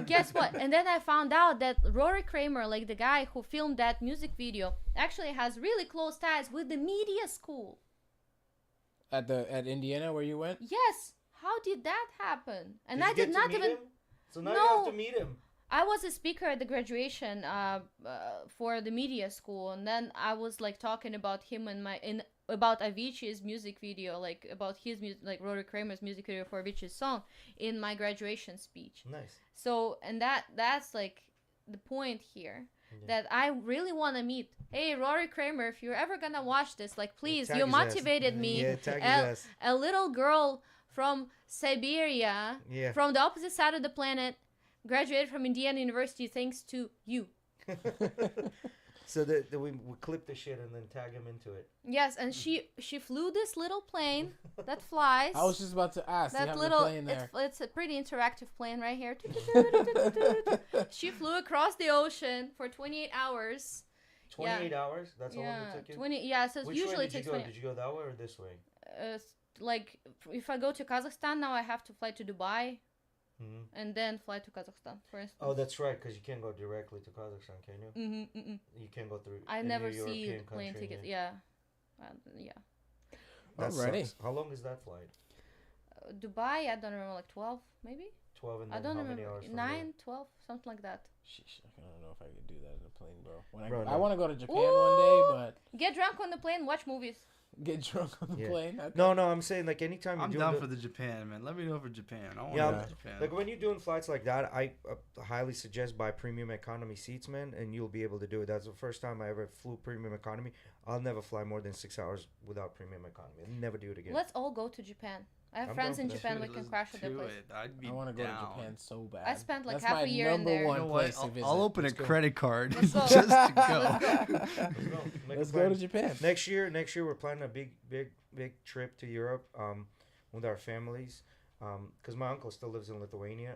guess what? And then I found out that Rory Kramer, like the guy who filmed that music video, actually has really close ties with the media school. At Indiana where you went? Yes. How did that happen? And you I get did to not meet even. him? So now you No. have to meet him. I was a speaker at the graduation for the media school, and then I was like talking about him and about Avicii's music video, like about his music, like Rory Kramer's music video for Avicii's song in my graduation speech. Nice. So, and that's like the point here. That I really want to meet. Hey, Rory Kramer, if you're ever gonna watch this, like, please, Tag you his ass. motivated me. Yeah, tag his ass. A little girl from Siberia, Yeah. from the opposite side of the planet, graduated from Indiana University thanks to you. So that we clip the shit and then tag him into it. Yes, and she flew this little plane that flies. I was just about to ask. You That have little, the plane there. it's a pretty interactive plane right here. She flew across the ocean for 28 hours. 28 hours? That's how long Yeah, it took you? 20. Yeah, so Which usually way it did you takes go? 20. Did you go that way or this way? Like if I go to Kazakhstan now, I have to fly to Dubai Mhm. and then fly to Kazakhstan, for instance. Oh, that's right, because you can't go directly to Kazakhstan, can you? You can't go through. I any never see European the plane country, tickets. yeah. Yeah. That Alrighty. sucks. How long is that flight? Dubai, I don't remember, like 12 maybe. 12 and I then don't how many remember. hours from 9, 12, something like that. Sheesh, I don't know if I could do that in a plane, bro. Bro, I no. want to go to Japan one day, but Get drunk on the plane, watch movies. get drunk on the Yeah. plane. Okay. No, I'm saying like anytime I'm you're down doing for the Japan, man. Let me know for Japan. I want Yeah, to go I'm- to Japan. like when you're doing flights like that, I highly suggest buy premium economy seats, man, and you'll be able to do it. That's the first time I ever flew premium economy. I'll never fly more than 6 hours without premium economy. I'll never do it again. Let's all go to Japan. I have I'm friends down in for that. Japan. We Dude, can let's crash at their do place. it. I'd be I want to go to down. Japan so bad. I spent, like, That's half my a year in number there. one You know what? place to visit. I'll open a Let's go. credit card Let's go. just to go. Let's go. Let's go. Make a Let's plan. go to Japan. Next year we're planning a big trip to Europe with our families because my uncle still lives in Lithuania,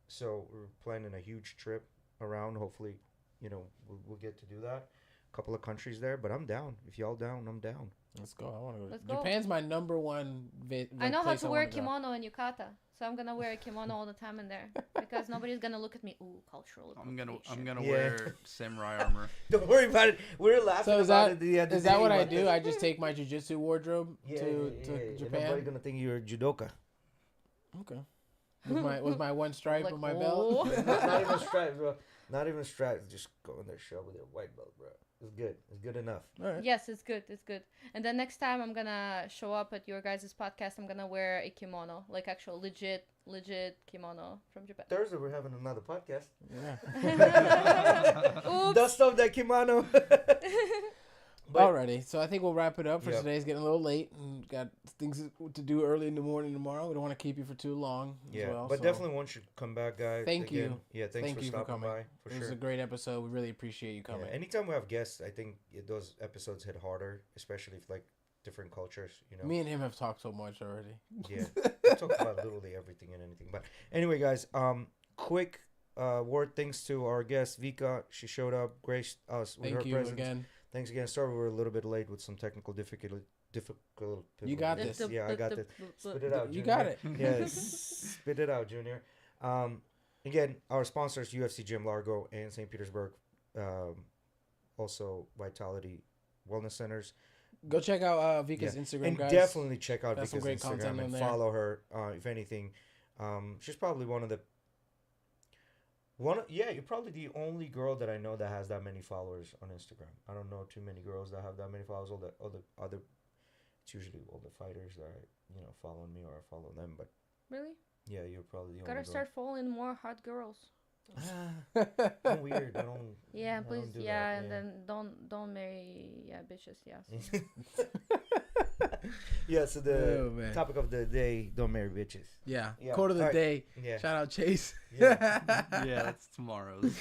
so we're planning a huge trip around. Hopefully, we'll get to do that. A couple of countries there, but I'm down. If y'all down, I'm down. Let's go. I want to go. Let's go. Japan's my number one. I know how place to wear a wanna go. kimono and yukata, so I'm gonna wear a kimono all the time in there because nobody's gonna look at me. Ooh, cultural. I'm gonna appropriation. Yeah. wear samurai armor. Don't worry about it. We're laughing So is about that it the other is that day, what I but- do? I just take my jujitsu wardrobe to And Japan. everybody gonna think you're a judoka. Okay. With my one stripe Like, on my oh. belt. Not even stripes, bro. Not even stripes. Just go in there, show with your white belt, bro. It's good. It's good enough. All right. Yes, it's good. It's good. And then next time I'm gonna show up at your guys' podcast, I'm gonna wear a kimono, like actual legit kimono from Japan. Thursday we're having another podcast. Yeah. Oops. Dust off that kimono. But- Alrighty, so I think we'll wrap it up for Yep. today. It's getting a little late and got things to do early in the morning tomorrow. We don't want to keep you for too long Yeah, as well. but so definitely once you come back, guys. Thank again, you. Yeah, thanks Thank for you for stopping coming. by. For it was sure. a great episode. We really appreciate you Yeah, coming. anytime we have guests, I think those episodes hit harder, especially if like different cultures. You know. Me and him have talked so much already. Yeah, we talk about literally everything and anything. But anyway, guys, quick word thanks to our guest Vika. She showed up, graced us with her Thank you presence. again. Thanks again. Sorry we were a little bit late with some technical difficult. You got this. Yeah, I got this. Spit it out. You Junior. got it. Yes, spit it out, Junior. Again, our sponsors: UFC Gym Largo and St. Petersburg. Also, Vitality Wellness Centers. Go check out Vika's Yeah. Instagram, And guys. definitely check out Got some Vika's great content Instagram on and there. follow her. If anything, she's probably you're probably the only girl that I know that has that many followers on Instagram. I don't know too many girls that have that many followers. All the other, it's usually all the fighters that are, following me or I follow them. But Really? yeah, you're probably the Gotta only start following more hot girls. girl. I'm weird. I don't. Yeah, I please. don't do Yeah, that, and then don't marry bitches. Yes. Yeah. So the Oh, man. topic of the day: don't marry bitches. Yeah. Yeah. Quote of the Alright. day. Yeah. Shout out Chase. Yeah. Yeah, that's tomorrow's.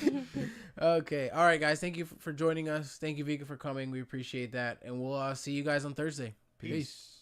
Okay. All right, guys. Thank you for joining us. Thank you, Vika, for coming. We appreciate that. And we'll see you guys on Thursday. Peace.